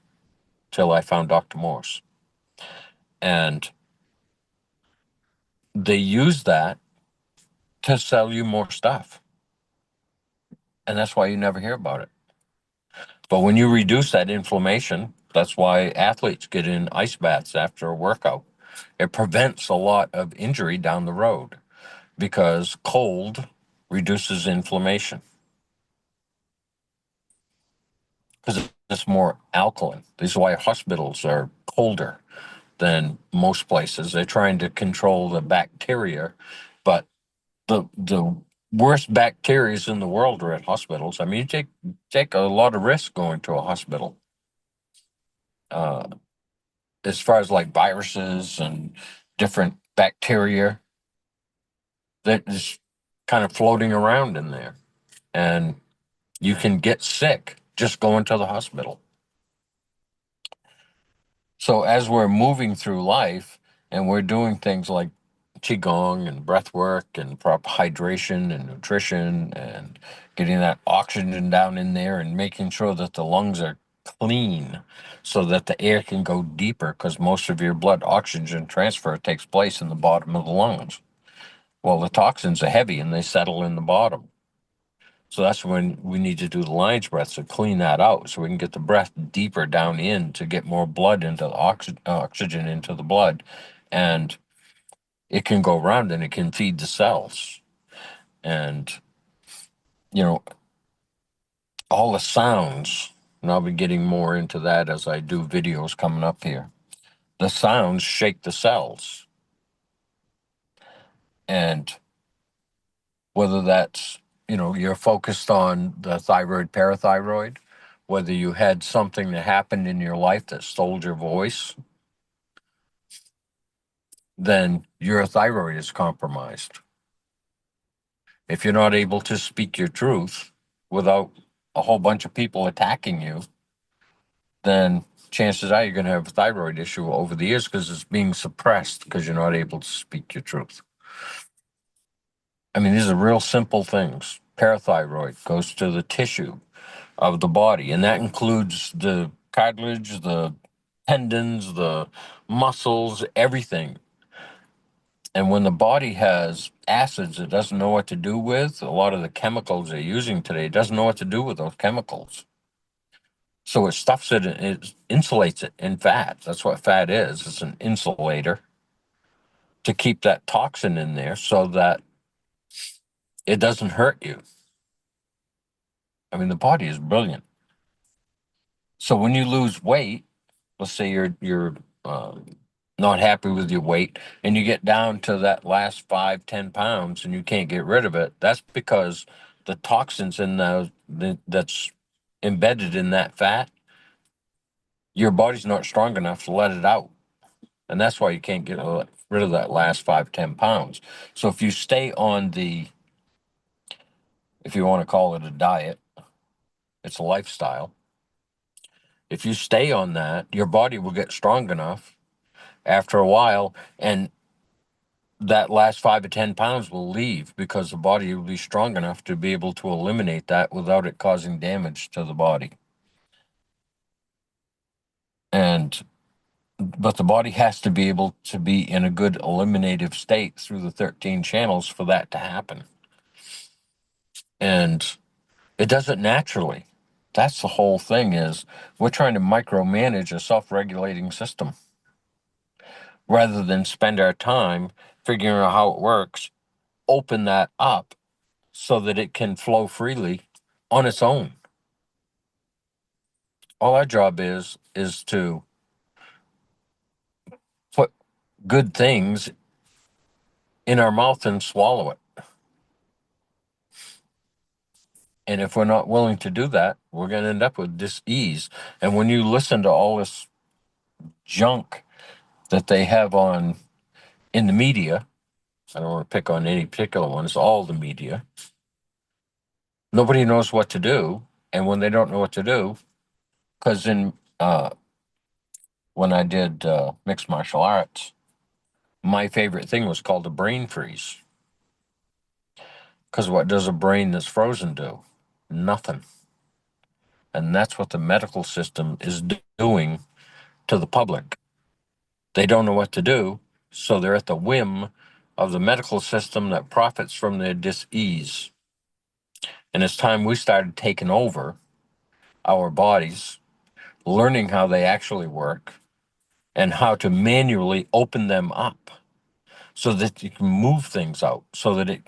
till I found Dr. Morse. And they use that to sell you more stuff. And that's why you never hear about it. But when you reduce that inflammation, that's why athletes get in ice baths after a workout. It prevents a lot of injury down the road because cold reduces inflammation because it's more alkaline. This is why hospitals are colder than most places. They're trying to control the bacteria, but the worst bacteria in the world are at hospitals. I mean, you take a lot of risk going to a hospital. Uh, as far as like viruses and different bacteria that is kind of floating around in there. and you can get sick just going to the hospital. So as we're moving through life and we're doing things like qigong and breath work and proper hydration and nutrition and getting that oxygen down in there and making sure that the lungs are clean so that the air can go deeper, because most of your blood oxygen transfer takes place in the bottom of the lungs. Well, the toxins are heavy and they settle in the bottom. So that's when we need to do the lion's breath to clean that out, so we can get the breath deeper down in to get more blood into the oxygen into the blood, and it can go around and it can feed the cells. And you know, all the sounds, and I'll be getting more into that as I do videos coming up here. The sounds shake the cells, and whether that's, you're focused on the thyroid, parathyroid, whether you had something that happened in your life that stole your voice, then your thyroid is compromised. If you're not able to speak your truth without a whole bunch of people attacking you, then chances are you're going to have a thyroid issue over the years, because it's being suppressed because you're not able to speak your truth. I mean, these are real simple things. Parathyroid goes to the tissue of the body, and that includes the cartilage, the tendons, the muscles, everything. And when the body has acids it doesn't know what to do with, a lot of the chemicals they're using today, it doesn't know what to do with those chemicals. So it stuffs it, it insulates it in fat. That's what fat is. It's an insulator to keep that toxin in there so that it doesn't hurt you. I mean, the body is brilliant. So when you lose weight, let's say you're not happy with your weight and you get down to that last 5-10 pounds and you can't get rid of it, that's because the toxins in that's embedded in that fat, your body's not strong enough to let it out, and that's why you can't get rid of that last 5-10 pounds. So if you stay on if you want to call it a diet, it's a lifestyle. If you stay on that, your body will get strong enough after a while, and that last 5 to 10 pounds will leave, because the body will be strong enough to be able to eliminate that without it causing damage to the body. But the body has to be able to be in a good eliminative state through the 13 channels for that to happen. And it does it naturally. That's the whole thing, is we're trying to micromanage a self-regulating system rather than spend our time figuring out how it works, open that up so that it can flow freely on its own. All our job is to put good things in our mouth and swallow it. And if we're not willing to do that, we're going to end up with dis-ease. And when you listen to all this junk that they have on in the media, I don't want to pick on any particular one, it's all the media. Nobody knows what to do. And when they don't know what to do, because when I did mixed martial arts, my favorite thing was called a brain freeze. Because what does a brain that's frozen do? Nothing. And that's what the medical system is doing to the public. They don't know what to do, so they're at the whim of the medical system that profits from their dis-ease. And it's time we started taking over our bodies, learning how they actually work, and how to manually open them up so that you can move things out, so that it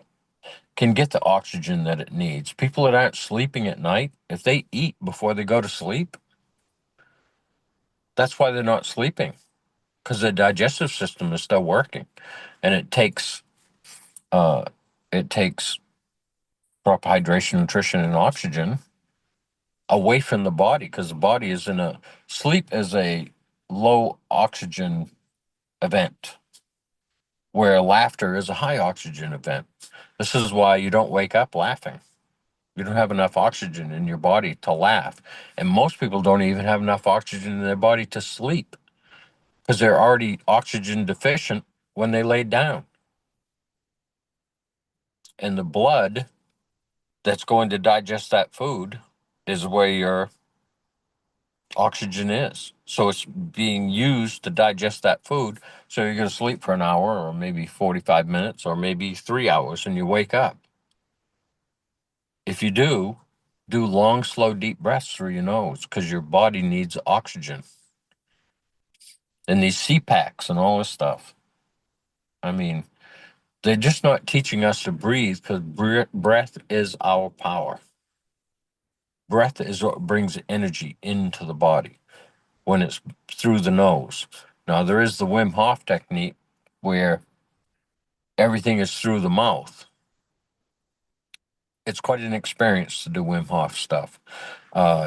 can get the oxygen that it needs. People that aren't sleeping at night, if they eat before they go to sleep, that's why they're not sleeping, because the digestive system is still working, and uh, it takes proper hydration, nutrition, and oxygen away from the body, because the body is in a sleep is a low oxygen event, where laughter is a high oxygen event. This is why you don't wake up laughing. You don't have enough oxygen in your body to laugh. And most people don't even have enough oxygen in their body to sleep because they're already oxygen deficient when they lay down. And the blood that's going to digest that food is where your oxygen is. So it's being used to digest that food. So you're going to sleep for an hour or maybe 45 minutes or maybe 3 hours and you wake up. If you do long, slow, deep breaths through your nose because your body needs oxygen. And these CPACs and all this stuff. I mean, they're just not teaching us to breathe because breath is our power. Breath is what brings energy into the body when it's through the nose. Now, there is the Wim Hof technique where everything is through the mouth. It's quite an experience to do Wim Hof stuff.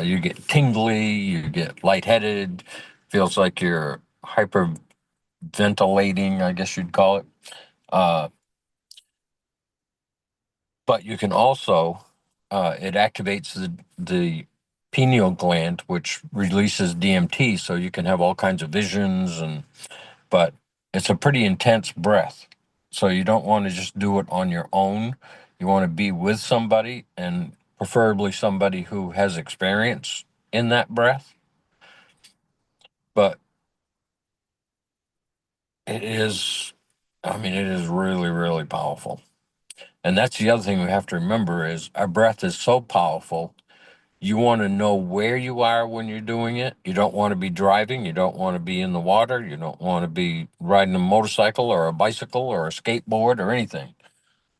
You get tingly, you get lightheaded, feels like you're hyperventilating, I guess you'd call it. Uh, but you can also, it activates the pineal gland, which releases DMT, so you can have all kinds of visions but it's a pretty intense breath. So you don't want to just do it on your own. You want to be with somebody and preferably somebody who has experience in that breath. But it is, I mean, it is really, really powerful. And that's the other thing we have to remember is our breath is so powerful. You want to know where you are when you're doing it. You don't want to be driving. You don't want to be in the water. You don't want to be riding a motorcycle or a bicycle or a skateboard or anything.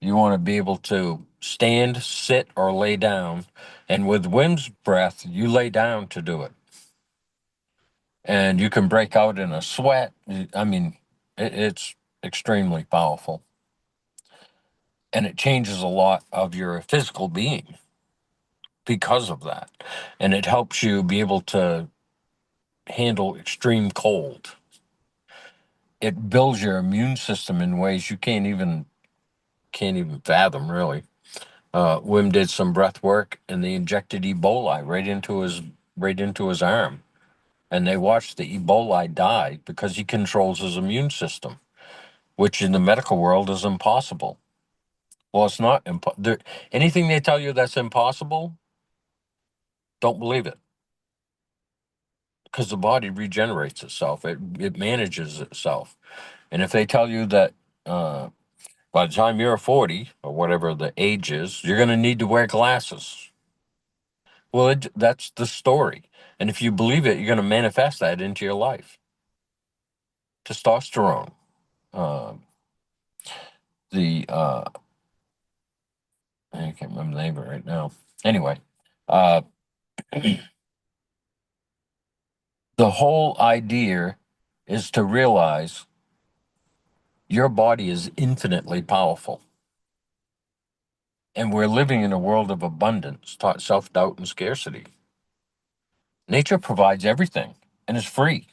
You want to be able to stand, sit, or lay down. And with Wim's breath, you lay down to do it. And you can break out in a sweat. I mean, it's extremely powerful. And it changes a lot of your physical being because of that. And it helps you be able to handle extreme cold. It builds your immune system in ways you can't even fathom, really. Wim did some breath work, and they injected Ebola right into his arm, and they watched the Ebola die because he controls his immune system, which in the medical world is impossible. Well, it's not anything they tell you that's impossible. Don't believe it because the body regenerates itself. It manages itself, and if they tell you that. By the time you're 40 or whatever the age is, you're going to need to wear glasses. Well, that's the story. And if you believe it, you're going to manifest that into your life. Testosterone, uh, the, I can't remember the name of it right now. Anyway, uh, the whole idea is to realize your body is infinitely powerful. And we're living in a world of abundance, taught self-doubt and scarcity. Nature provides everything and is free.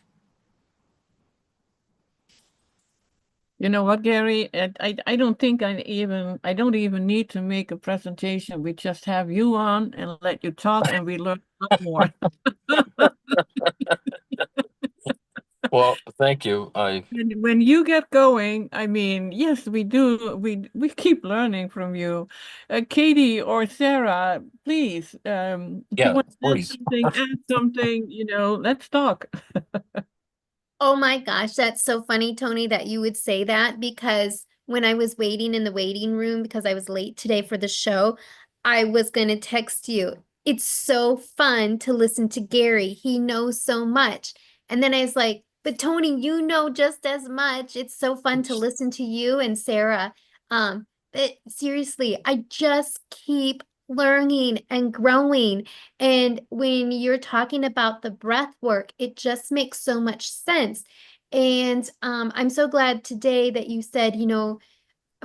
You know what, Gary? I don't think I don't even need to make a presentation. We just have you on and let you talk, and we learn a lot more. Well, thank you. I And when you get going, I mean, yes, we do. We keep learning from you. Katie or Sarah, please, if you Yeah, want to please. add something, let's talk. Oh my gosh, that's so funny, Toni, that you would say that because when I was waiting in the waiting room because I was late today for the show, I was going to text you. It's so fun to listen to Gary. He knows so much. And then I was like, but Toni, you know just as much. It's so fun to listen to you and Sara. Seriously, I just keep learning and growing. And when you're talking about the breath work, it just makes so much sense. And I'm so glad today that you said,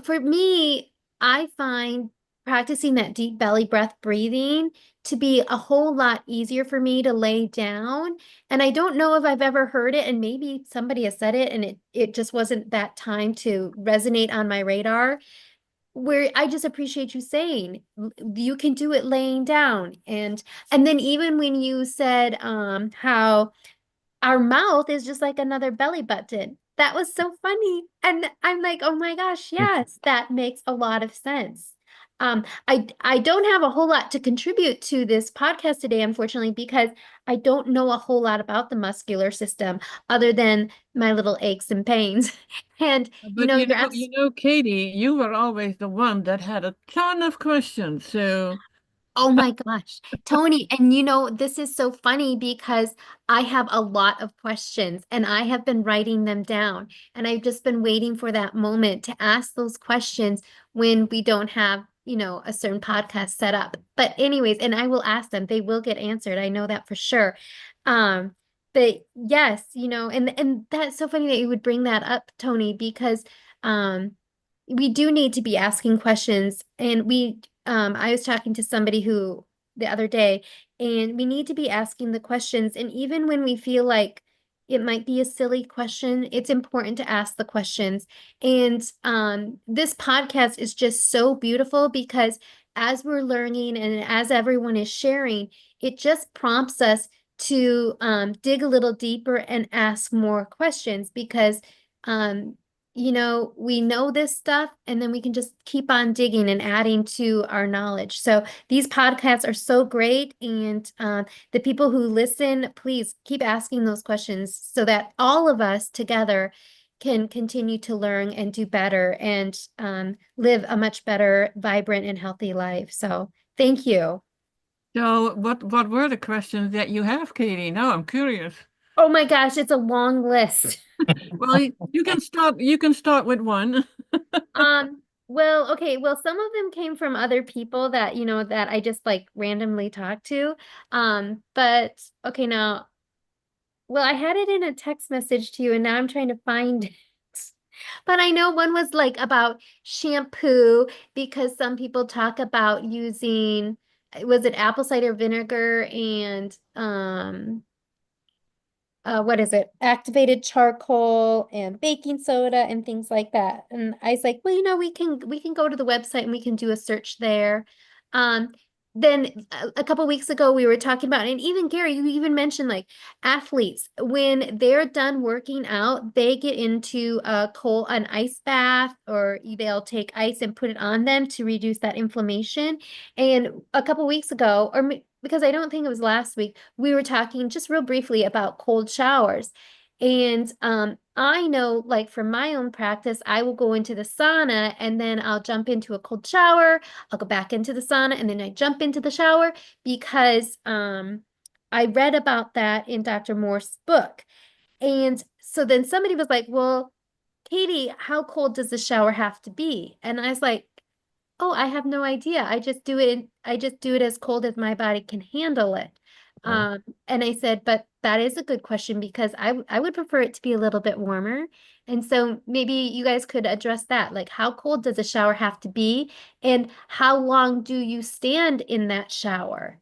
for me, I find practicing that deep belly breath breathing to be a whole lot easier for me to lay down. And I don't know if I've ever heard it, and maybe somebody has said it, and it just wasn't that time to resonate on my radar. where I just appreciate you saying you can do it laying down. And then even when you said how our mouth is just like another belly button. That was so funny. And I'm like, oh my gosh, yes, that makes a lot of sense. I don't have a whole lot to contribute to this podcast today, unfortunately, because I don't know a whole lot about the muscular system other than my little aches and pains. And But you're absolutely. Katie, you were always the one that had a ton of questions. So, Oh my gosh, Toni, and this is so funny because I have a lot of questions and I have been writing them down. And I've just been waiting for that moment to ask those questions when we don't have, a certain podcast set up. But anyways, and I will ask them, they will get answered. I know that for sure. Um, but yes, and that's so funny that you would bring that up, Toni, because we do need to be asking questions. And I was talking to somebody who the other day, and we need to be asking the questions. And even when we feel like it might be a silly question, it's important to ask the questions. And this podcast is just so beautiful because as we're learning and as everyone is sharing, it just prompts us to dig a little deeper and ask more questions because um, we know this stuff and then we can just keep on digging and adding to our knowledge. So these podcasts are so great. And the people who listen, please keep asking those questions so that all of us together can continue to learn and do better and live a much better, vibrant, and healthy life. So thank you. what were the questions that you have, Katie? Now I'm curious. Oh my gosh, it's a long list. Well, you can start with one. Well, okay, well, some of them came from other people that, that I just like randomly talked to. But okay, now, well, I had it in a text message to you and now I'm trying to find it. But I know one was like about shampoo because some people talk about using, was it apple cider vinegar and what is it? Activated charcoal and baking soda and things like that. And I was like, well, we can go to the website and we can do a search there. Um, then a couple weeks ago we were talking about, and even Gary, you even mentioned like athletes when they're done working out, they get into an ice bath, or they'll take ice and put it on them to reduce that inflammation. And a couple weeks ago, because I don't think it was last week, we were talking just real briefly about cold showers. And I know, like from my own practice, I will go into the sauna and then I'll jump into a cold shower. I'll go back into the sauna and then I jump into the shower because I read about that in Dr. Moore's book. And so then somebody was like, well, Katie, how cold does the shower have to be? And I was like, oh, I have no idea. I just do it as cold as my body can handle it. Oh. And I said, but that is a good question because I would prefer it to be a little bit warmer. And so maybe you guys could address that. Like, how cold does a shower have to be? And how long do you stand in that shower?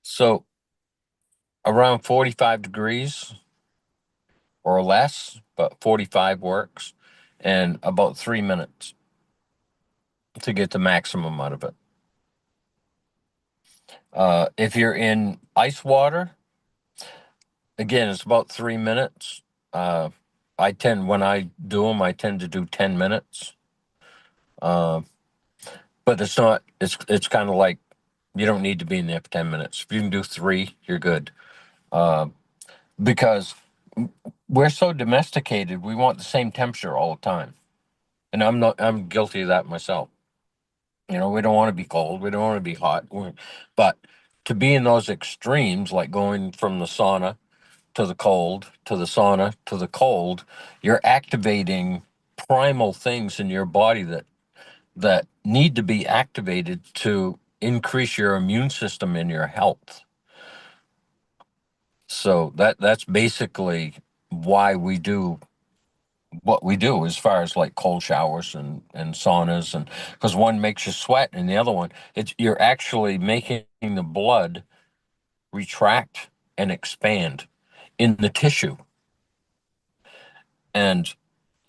So around 45 degrees or less, but 45 works, and about 3 minutes to get the maximum out of it. If you're in ice water, again, it's about 3 minutes. When I do them, I tend to do 10 minutes. But it's kind of like you don't need to be in there for 10 minutes. If you can do three, you're good. Because we're so domesticated, we want the same temperature all the time. And I'm guilty of that myself. We don't want to be cold, we don't want to be hot. But to be in those extremes, like going from the sauna to the cold, to the sauna, to the cold, you're activating primal things in your body that need to be activated to increase your immune system and your health. So that's basically why we do what we do as far as like cold showers and saunas, and because one makes you sweat and the other one, you're actually making the blood retract and expand in the tissue. And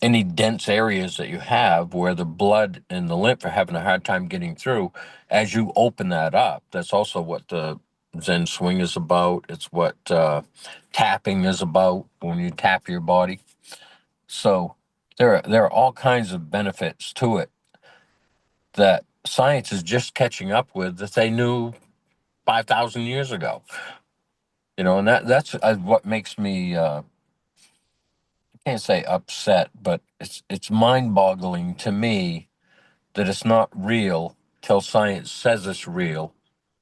any dense areas that you have where the blood and the lymph are having a hard time getting through. As you open that up, that's also what the Zen swing is about. It's what tapping is about when you tap your body. So there are all kinds of benefits to it that science is just catching up with that they knew 5,000 years ago. And that's what makes me I can't say upset, but it's mind-boggling to me that it's not real till science says it's real,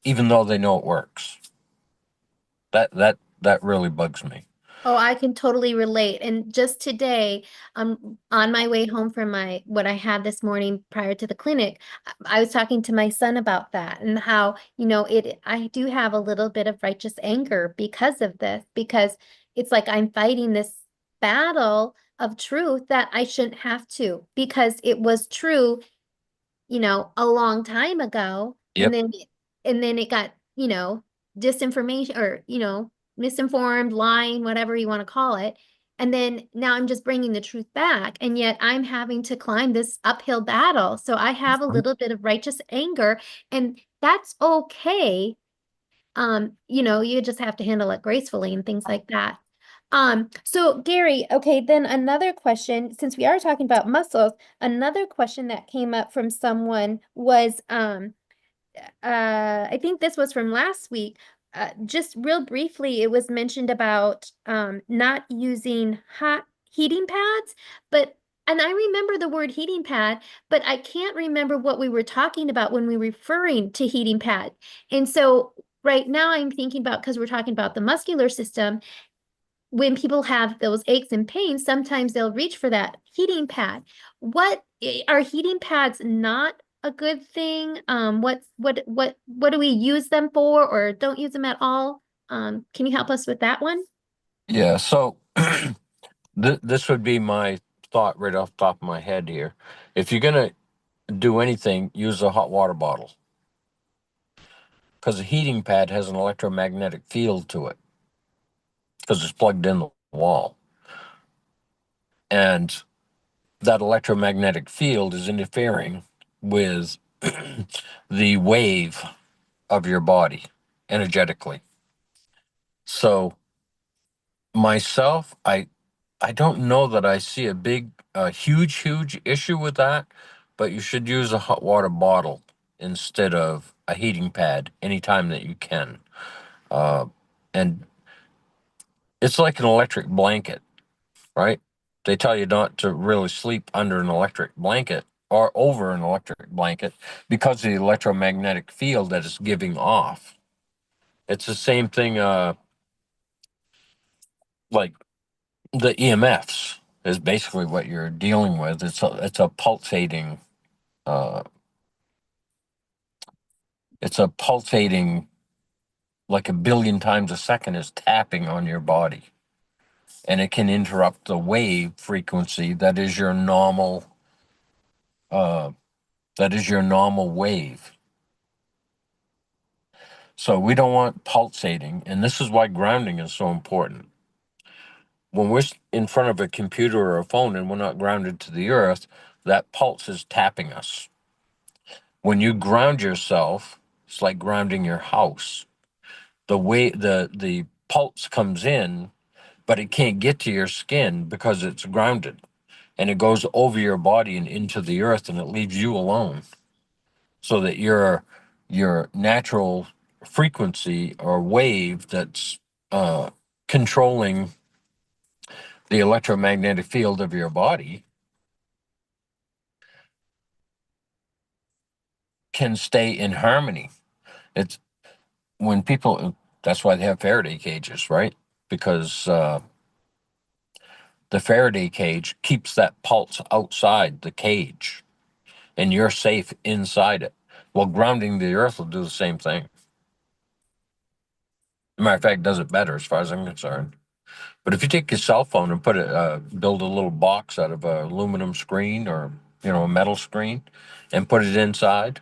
even though they know it works. That really bugs me. Oh, I can totally relate. And just today, on my way home from what I had this morning prior to the clinic, I was talking to my son about that and how, I do have a little bit of righteous anger because of this, because it's like I'm fighting this battle of truth that I shouldn't have to, because it was true, a long time ago, and Yep. then it got, disinformation, or, misinformed, lying, whatever you want to call it. And then now I'm just bringing the truth back, and yet I'm having to climb this uphill battle. So I have a little bit of righteous anger, and that's okay. You just have to handle it gracefully and things like that. So Gary, okay, then another question, since we are talking about muscles, another question that came up from someone was, I think this was from last week. Just real briefly, it was mentioned about not using hot heating pads, and I remember the word heating pad, but I can't remember what we were talking about when we were referring to heating pad. And so right now I'm thinking about, because we're talking about the muscular system, when people have those aches and pains, sometimes they'll reach for that heating pad. What are heating pads not a good thing? What do we use them for, or don't use them at all? Can you help us with that one? Yeah. So this would be my thought right off the top of my head here. If you're gonna do anything, use a hot water bottle because a heating pad has an electromagnetic field to it because it's plugged in the wall, and that electromagnetic field is interfering with the wave of your body energetically. So myself, I don't know that I see a huge issue with that, but you should use a hot water bottle instead of a heating pad anytime that you can. And it's like an electric blanket, right? They tell you not to really sleep under an electric blanket or over an electric blanket because of the electromagnetic field that it's giving off. It's the same thing, like the EMFs is basically what you're dealing with. It's a pulsating, uh, it's a pulsating like a billion times a second is tapping on your body, and it can interrupt the wave frequency uh, that is your normal wave. So we don't want pulsating, and this is why grounding is so important. When we're in front of a computer or a phone and we're not grounded to the earth, that pulse is tapping us. When you ground yourself, it's like grounding your house. The pulse comes in, but it can't get to your skin because it's grounded, and it goes over your body and into the earth, and it leaves you alone, so that your natural frequency or wave that's uh, controlling the electromagnetic field of your body can stay in harmony. It's when people, that's why they have Faraday cages, right? Because the Faraday cage keeps that pulse outside the cage and you're safe inside it. Well, grounding the earth will do the same thing. Matter of fact, does it better as far as I'm concerned. But if you take your cell phone and build a little box out of a aluminum screen or a metal screen, and put it inside,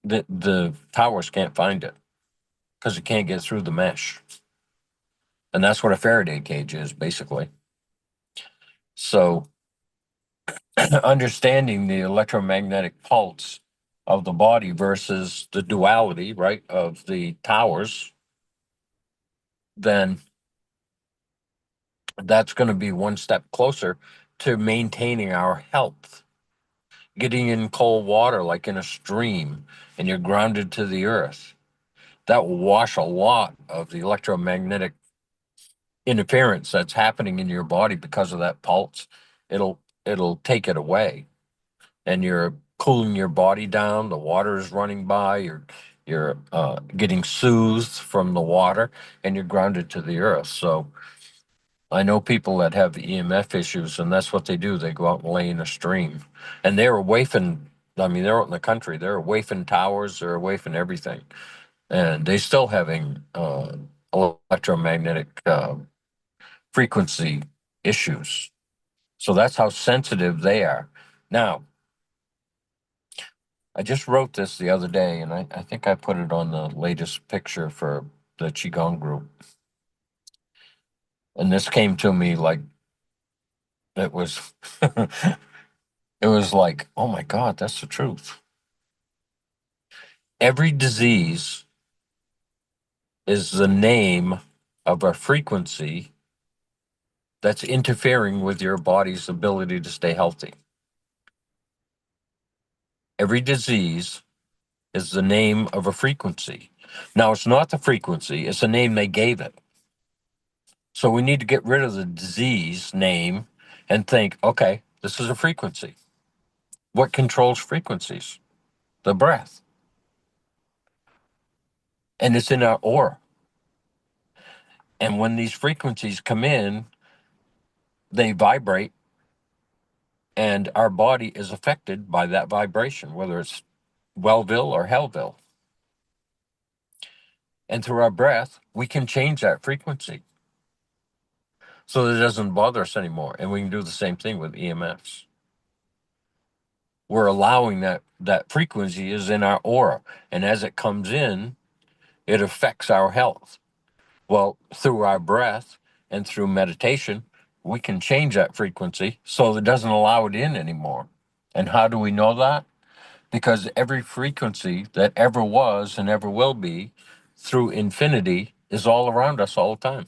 the towers can't find it because it can't get through the mesh. And that's what a Faraday cage is, basically. So understanding the electromagnetic pulse of the body versus the duality, right, of the towers, then that's going to be one step closer to maintaining our health. Getting in cold water, like in a stream, and you're grounded to the earth, that will wash a lot of the electromagnetic interference that's happening in your body because of that pulse. It'll take it away, and you're cooling your body down. The water is running by. You're getting soothed from the water, and you're grounded to the earth. So I know people that have EMF issues, and that's what they do. They go out and lay in a stream, and they're away from. I mean, they're out in the country. They're away from towers. They're away from everything, and they still having electromagnetic frequency issues. So that's how sensitive they are. Now, I just wrote this the other day, and I think I put it on the latest picture for the Qigong group. And this came to me like it was, it was like, oh my God, that's the truth. Every disease is the name of a frequency that's interfering with your body's ability to stay healthy. Every disease is the name of a frequency. Now, it's not the frequency, it's the name they gave it. So we need to get rid of the disease name and think, okay, this is a frequency. What controls frequencies? The breath. And it's in our aura. And when these frequencies come in, they vibrate, and our body is affected by that vibration, whether it's Wellville or Hellville. And through our breath, we can change that frequency so that it doesn't bother us anymore. And we can do the same thing with EMFs. We're allowing that frequency is in our aura. And as it comes in, it affects our health. Well, through our breath and through meditation, we can change that frequency so it doesn't allow it in anymore. And how do we know that? Because every frequency that ever was and ever will be through infinity is all around us all the time.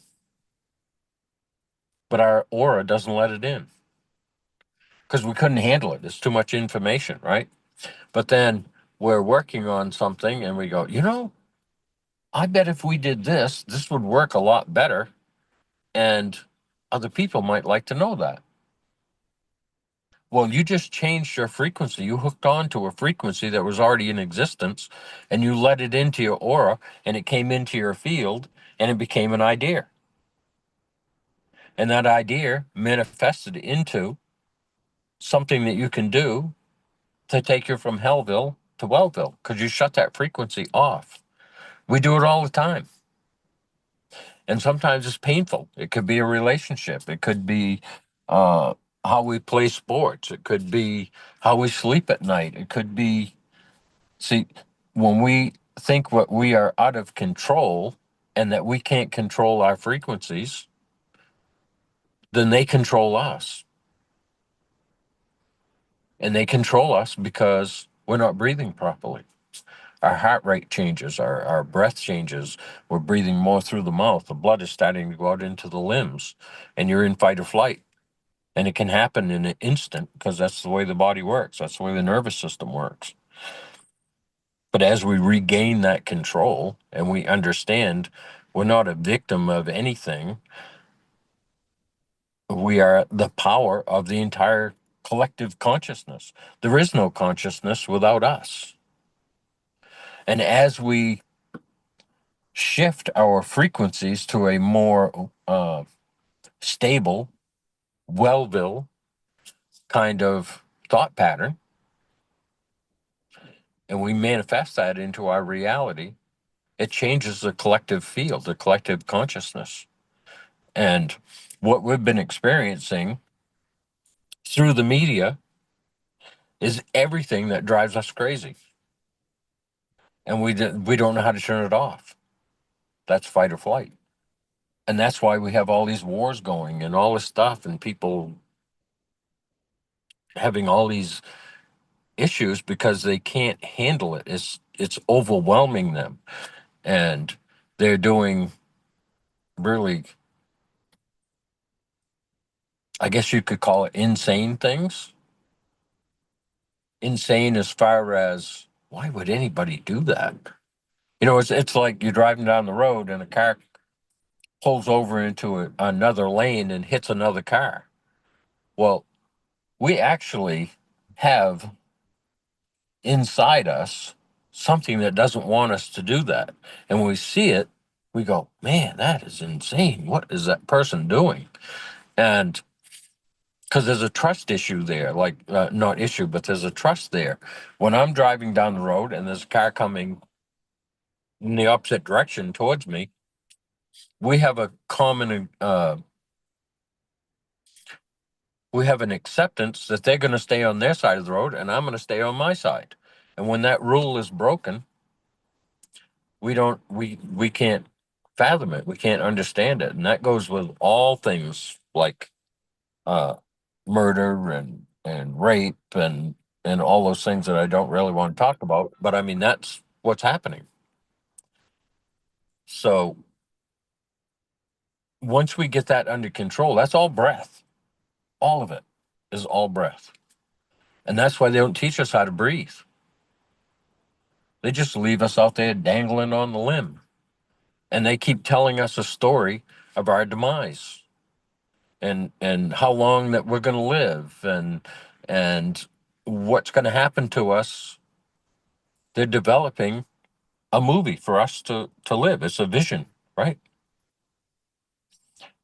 But our aura doesn't let it in because we couldn't handle it. It's too much information, right? But then we're working on something and we go, I bet if we did this, this would work a lot better. And other people might like to know that. Well, you just changed your frequency. You hooked on to a frequency that was already in existence, and you let it into your aura, and it came into your field, and it became an idea. And that idea manifested into something that you can do to take you from Hellville to Wellville, because you shut that frequency off. We do it all the time. And sometimes it's painful. It could be a relationship. It could be how we play sports. It could be how we sleep at night. It could be, see, when we think what we are out of control and that we can't control our frequencies, then they control us. And they control us because we're not breathing properly. Our heart rate changes, our breath changes. We're breathing more through the mouth. The blood is starting to go out into the limbs, and you're in fight or flight. And it can happen in an instant because that's the way the body works. That's the way the nervous system works. But as we regain that control and we understand we're not a victim of anything, we are the power of the entire collective consciousness. There is no consciousness without us. And as we shift our frequencies to a more stable, Wellville kind of thought pattern, and we manifest that into our reality, it changes the collective field, the collective consciousness. And what we've been experiencing through the media is everything that drives us crazy. And we don't know how to turn it off. That's fight or flight. And that's why we have all these wars going and all this stuff, and people having all these issues because they can't handle it. It's overwhelming them, and they're doing really, I guess you could call it insane things. Insane as far as, why would anybody do that? It's like you're driving down the road and a car pulls over into another lane and hits another car. Well, we actually have inside us something that doesn't want us to do that. And when we see it, we go, man, that is insane. What is that person doing? And because there's a trust issue there, like not issue, but there's a trust there. When I'm driving down the road and there's a car coming in the opposite direction towards me, we have a common, we have an acceptance that they're going to stay on their side of the road and I'm going to stay on my side. And when that rule is broken, we can't fathom it. We can't understand it. And that goes with all things like uh, murder and rape and all those things that I don't really want to talk about. But I mean, that's what's happening. So once we get that under control, that's all breath. All of it is all breath. And that's why they don't teach us how to breathe. They just leave us out there dangling on the limb. And they keep telling us a story of our demise and how long that we're going to live and what's going to happen to us. They're developing a movie for us to live. It's a vision, right?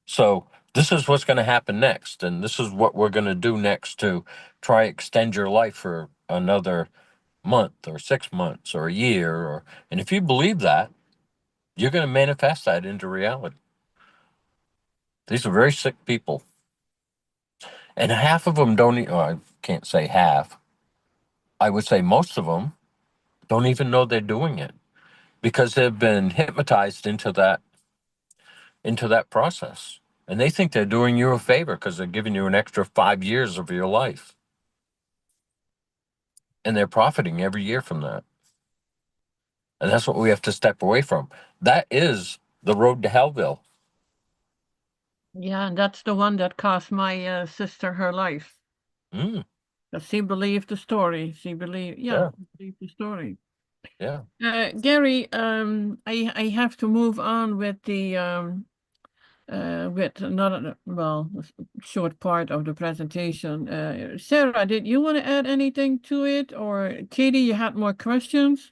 So this is what's going to happen next, and this is what we're going to do next to try extend your life for another month or 6 months or a year. And if you believe that, you're going to manifest that into reality. These are very sick people, and half of them don't. I can't say half. I would say most of them don't even know they're doing it because they've been hypnotized into that process. And they think they're doing you a favor because they're giving you an extra 5 years of your life. And they're profiting every year from that. And that's what we have to step away from. That is the road to Hellville. Yeah, and that's the one that cost my sister her life. Mm, Because she believed the story. yeah, Believed the story. yeah. Gary, I have to move on with another, well, short part of the presentation. Sarah, did you want to add anything to it? Or Katie, you had more questions?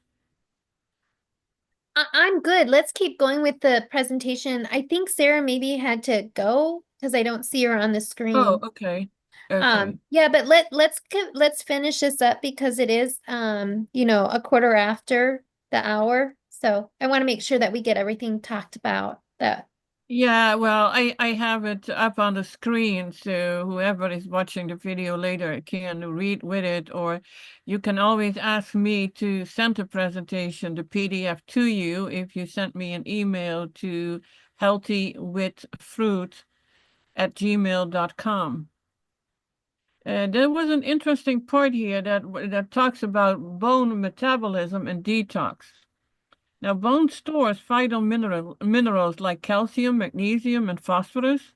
I'm good. Let's keep going with the presentation. I think Sarah maybe had to go because I don't see her on the Oh, screen. okay. Okay. Yeah, but let's finish this up because it is a quarter after the hour. So I want to make sure that we get everything talked about that. Yeah, well, I have it up on the screen, so whoever is watching the video later can read with it, or you can always ask me to send the presentation, the PDF to you if you send me an email to healthywithfruit@gmail.com. There was an interesting part here that talks about bone metabolism and detox. Now, bone stores vital minerals like calcium, magnesium, and phosphorus,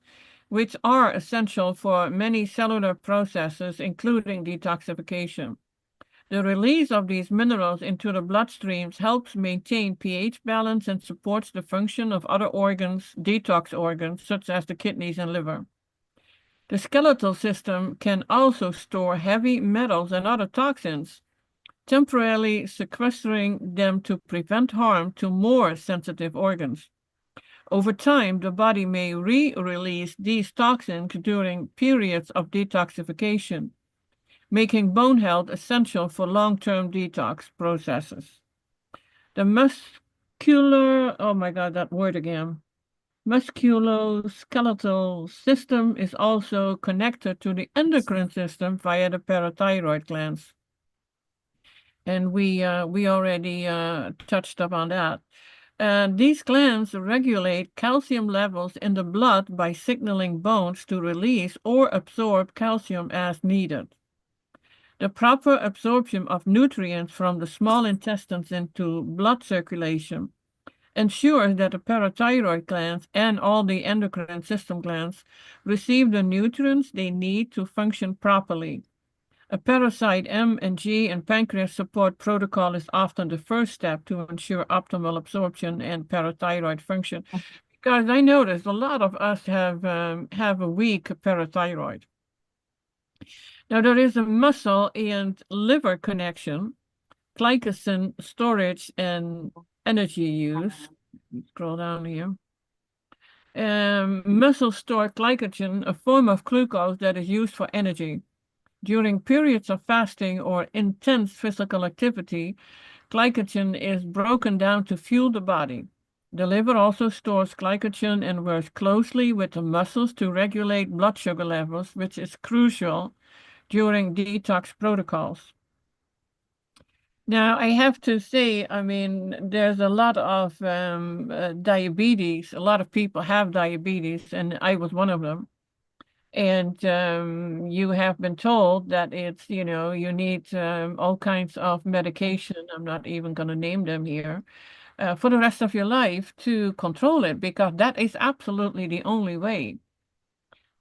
which are essential for many cellular processes, including detoxification. The release of these minerals into the bloodstreams helps maintain pH balance and supports the function of other organs, detox organs, such as the kidneys and liver. The skeletal system can also store heavy metals and other toxins, temporarily sequestering them to prevent harm to more sensitive organs. Over time, the body may re-release these toxins during periods of detoxification, making bone health essential for long-term detox processes. The oh my God, that word again. Musculoskeletal system is also connected to the endocrine system via the parathyroid glands. And we already touched upon that. These glands regulate calcium levels in the blood by signaling bones to release or absorb calcium as needed. The proper absorption of nutrients from the small intestines into blood circulation ensures that the parathyroid glands and all the endocrine system glands receive the nutrients they need to function properly. A parasite M and G and pancreas support protocol is often the first step to ensure optimal absorption and parathyroid function. Because I noticed a lot of us have a weak parathyroid. Now there is a muscle and liver connection, glycogen storage and energy use. Scroll down here. Muscles store glycogen, a form of glucose that is used for energy. During periods of fasting or intense physical activity, glycogen is broken down to fuel the body. The liver also stores glycogen and works closely with the muscles to regulate blood sugar levels, which is crucial during detox protocols. Now, I have to say, I mean, there's a lot of diabetes. A lot of people have diabetes, and I was one of them. And you have been told that it's, you need all kinds of medication. I'm not even going to name them here for the rest of your life to control it, because that is absolutely the only way.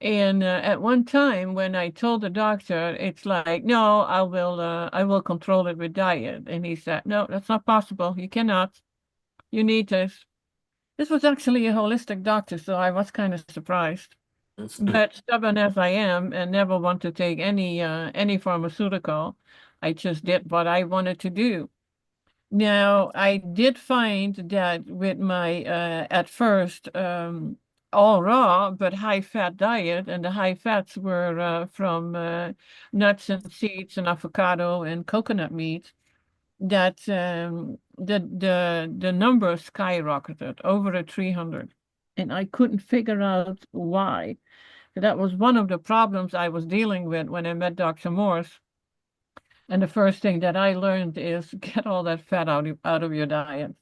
And at one time, when I told the doctor, it's like, no, I will control it with diet. And he said, no, that's not possible. You cannot. You need this. This was actually a holistic doctor, so I was kind of surprised. But stubborn as I am and never want to take any pharmaceutical, I just did what I wanted to do. Now, I did find that with my at first all raw but high fat diet, and the high fats were from nuts and seeds and avocado and coconut meat, that the number skyrocketed over a 300, and I couldn't figure out why. That was one of the problems I was dealing with when I met Dr. Morse. And the first thing that I learned is get all that fat out of your diet.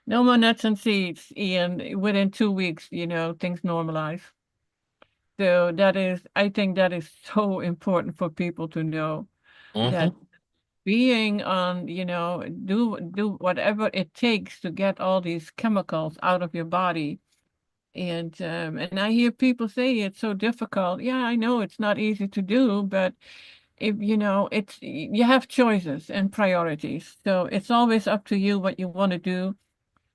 No more nuts and seeds, and within 2 weeks, things normalize. So I think that is so important for people to know that being on, do whatever it takes to get all these chemicals out of your body. And I hear people say it's so difficult. Yeah, I know it's not easy to do, but if you have choices and priorities. So it's always up to you what you want to do.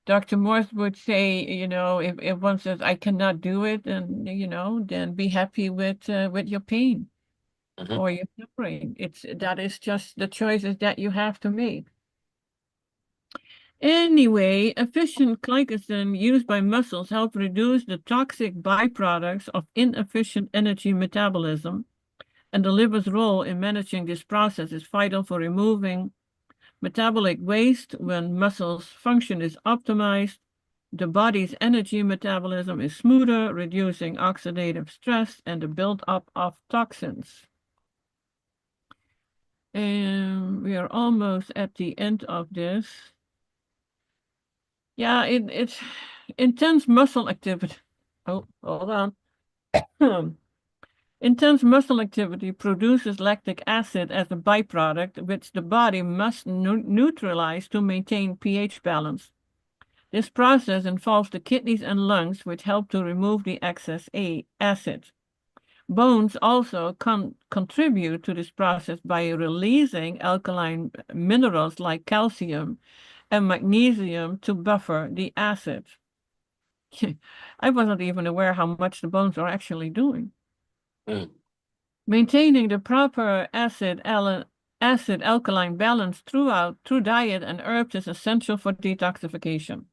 Dr. Morse would say, if one says I cannot do it, and then be happy with your pain or your suffering. That is just the choices that you have to make. Anyway, efficient glycogen used by muscles help reduce the toxic byproducts of inefficient energy metabolism, and the liver's role in managing this process is vital for removing metabolic waste. When muscles function is optimized, the body's energy metabolism is smoother, reducing oxidative stress and the buildup of toxins. And we are almost at the end of this. Yeah, it's intense muscle activity. Oh, hold on. Intense muscle activity produces lactic acid as a byproduct, which the body must neutralize to maintain pH balance. This process involves the kidneys and lungs, which help to remove the excess acid. Bones also contribute to this process by releasing alkaline minerals like calcium and magnesium to buffer the acid. I wasn't even aware how much the bones are actually doing. Maintaining the proper acid-alkaline balance through diet and herbs is essential for detoxification.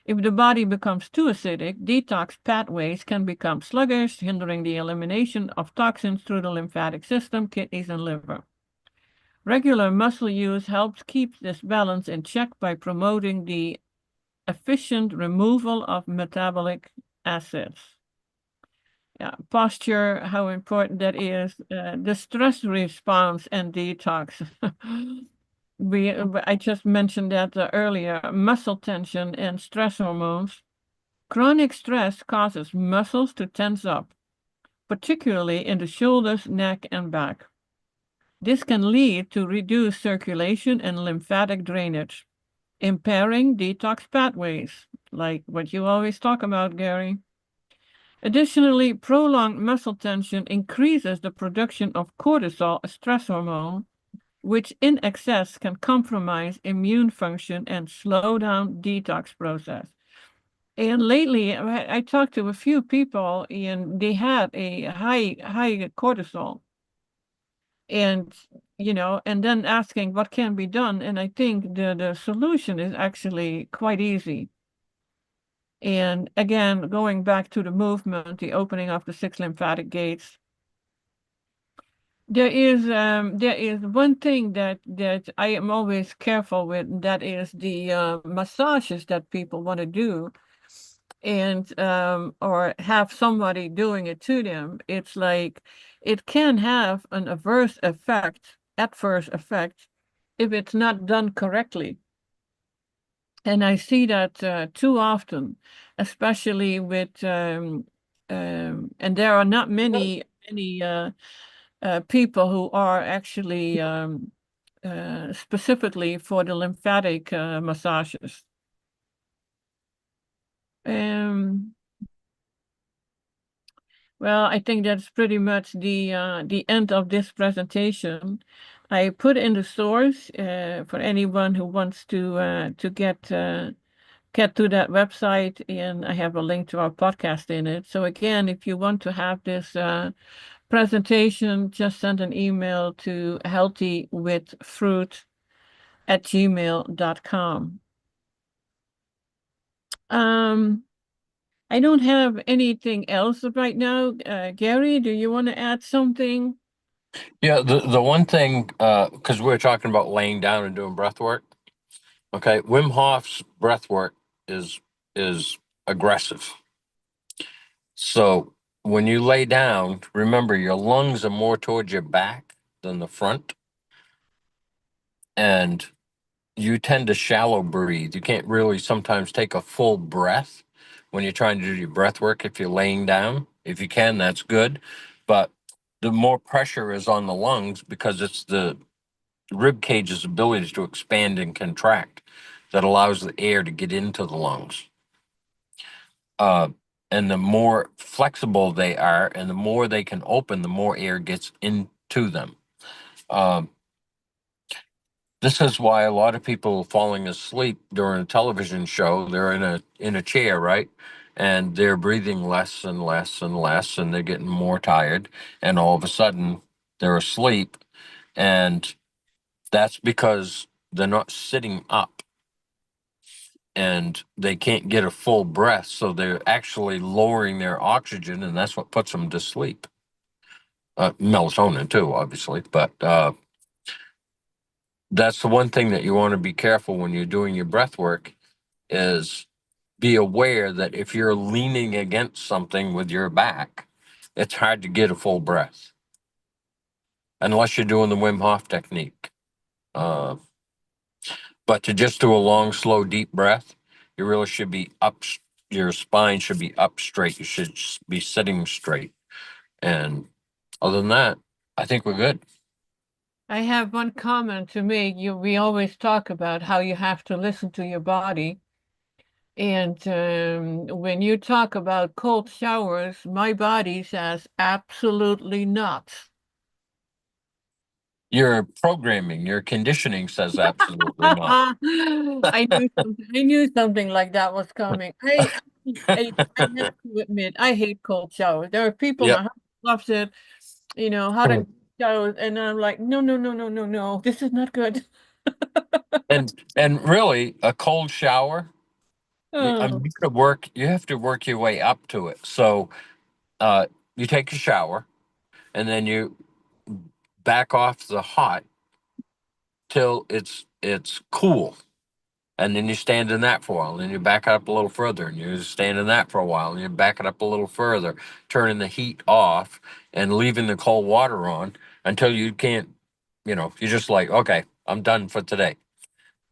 If the body becomes too acidic, detox pathways can become sluggish, hindering the elimination of toxins through the lymphatic system, kidneys, and liver. Regular muscle use helps keep this balance in check by promoting the efficient removal of metabolic acids. Yeah, posture, how important that is, the stress response and detox. I just mentioned that earlier, muscle tension and stress hormones. Chronic stress causes muscles to tense up, particularly in the shoulders, neck, and back. This can lead to reduced circulation and lymphatic drainage, impairing detox pathways, like what you always talk about, Gary. Additionally, prolonged muscle tension increases the production of cortisol, a stress hormone, which in excess can compromise immune function and slow down detox process. And lately, I talked to a few people, and they had a high cortisol, and and then asking what can be done. And I think the solution is actually quite easy. And again, going back to the movement, the opening of the 6 lymphatic gates, there is one thing that I am always careful with, and that is the massages that people want to do, and or have somebody doing it to them. It's like it can have an adverse effect, if it's not done correctly. And I see that too often, especially with and there are not many people who are actually specifically for the lymphatic massages. Um, well, I think that's pretty much the end of this presentation. I put in the source for anyone who wants to get to that website, and I have a link to our podcast in it. So again, if you want to have this presentation, just send an email to healthywithfruit@gmail.com. I don't have anything else right now. Gary, do you want to add something? Yeah, the one thing, because we were talking about laying down and doing breath work. Okay, Wim Hof's breath work is aggressive. So when you lay down, remember your lungs are more towards your back than the front, and you tend to shallow breathe. You can't really sometimes take a full breath when you're trying to do your breath work if you're laying down. If you can, that's good. But the more pressure is on the lungs because it's the rib cage's ability to expand and contract that allows the air to get into the lungs. And the more flexible they are and the more they can open, the more air gets into them. This is why a lot of people falling asleep during a television show, they're in a chair, right? And they're breathing less and less and less, and they're getting more tired. And all of a sudden, they're asleep. And that's because they're not sitting up and they can't get a full breath. So they're actually lowering their oxygen, and that's what puts them to sleep. Melatonin, too, obviously. But that's the one thing that you want to be careful when you're doing your breath work is be aware that if you're leaning against something with your back, it's hard to get a full breath unless you're doing the Wim Hof technique. But to just do a long, slow, deep breath, you really should be up. Your spine should be up straight. You should be sitting straight. And other than that, I think we're good. I have one comment to make. We always talk about how you have to listen to your body. And when you talk about cold showers, my body says absolutely not. Your programming, your conditioning says absolutely not. I knew something like that was coming. I have to admit, I hate cold showers. There are people, Yep. my husband loves it, hot and showers, and I'm like, no, no, no, no, no, no, this is not good. And really, a cold shower, I Oh, mean, you have to work your way up to it. So you take a shower and then you back off the hot till it's cool. And then you stand in that for a while, and then you back it up a little further, and you stand in that for a while, and you back it up a little further, turning the heat off and leaving the cold water on until you can't, you're just like, okay, I'm done for today.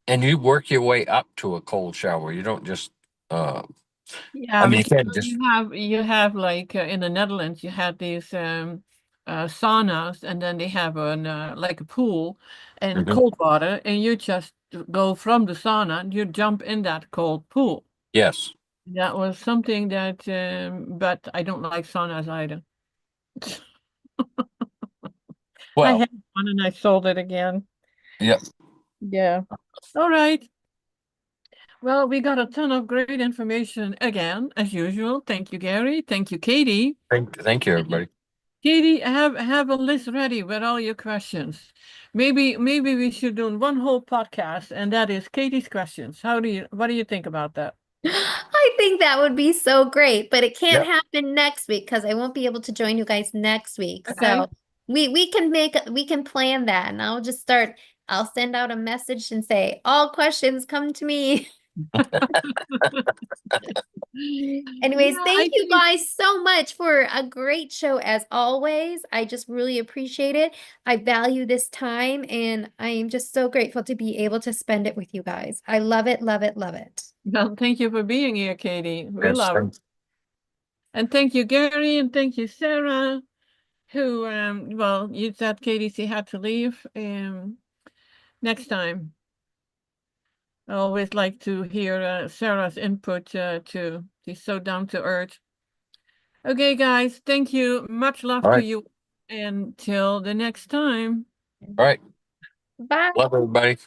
And you work your way up to a cold shower. You don't just, yeah, you but can just, you have like in the Netherlands, you had these saunas, and then they have an like a pool and Mhm. cold water, and you just go from the sauna and you jump in that cold pool. Yes. That was something that, but I don't like saunas either. I Well, had one and I sold it again. yeah. Yeah. All right. Well, we got a ton of great information again, as usual. Thank you, Gary. Thank you, Katie. Thank you, everybody. Katie, have a list ready with all your questions. Maybe we should do one whole podcast, and that is Katie's questions. What do you think about that? I think that would be so great, but it can't Yeah. happen next week because I won't be able to join you guys next week. Okay. So we can plan that, and I'll send out a message and say, all questions come to me. Anyways, Yeah, thank I you think guys so much for a great show as always. I just really appreciate it. I value this time, and I am just so grateful to be able to spend it with you guys. I love it, love it, love it. well, thank you for being here, Katie. We Yes. love it. And thank you, Gary, and thank you, Sarah, who well, you said Katie she had to leave. Next time. I always like to hear Sarah's input too. She's so down to earth. Okay, guys, thank you. Much love All to right. you. Until the next time. All right. Bye. Love everybody.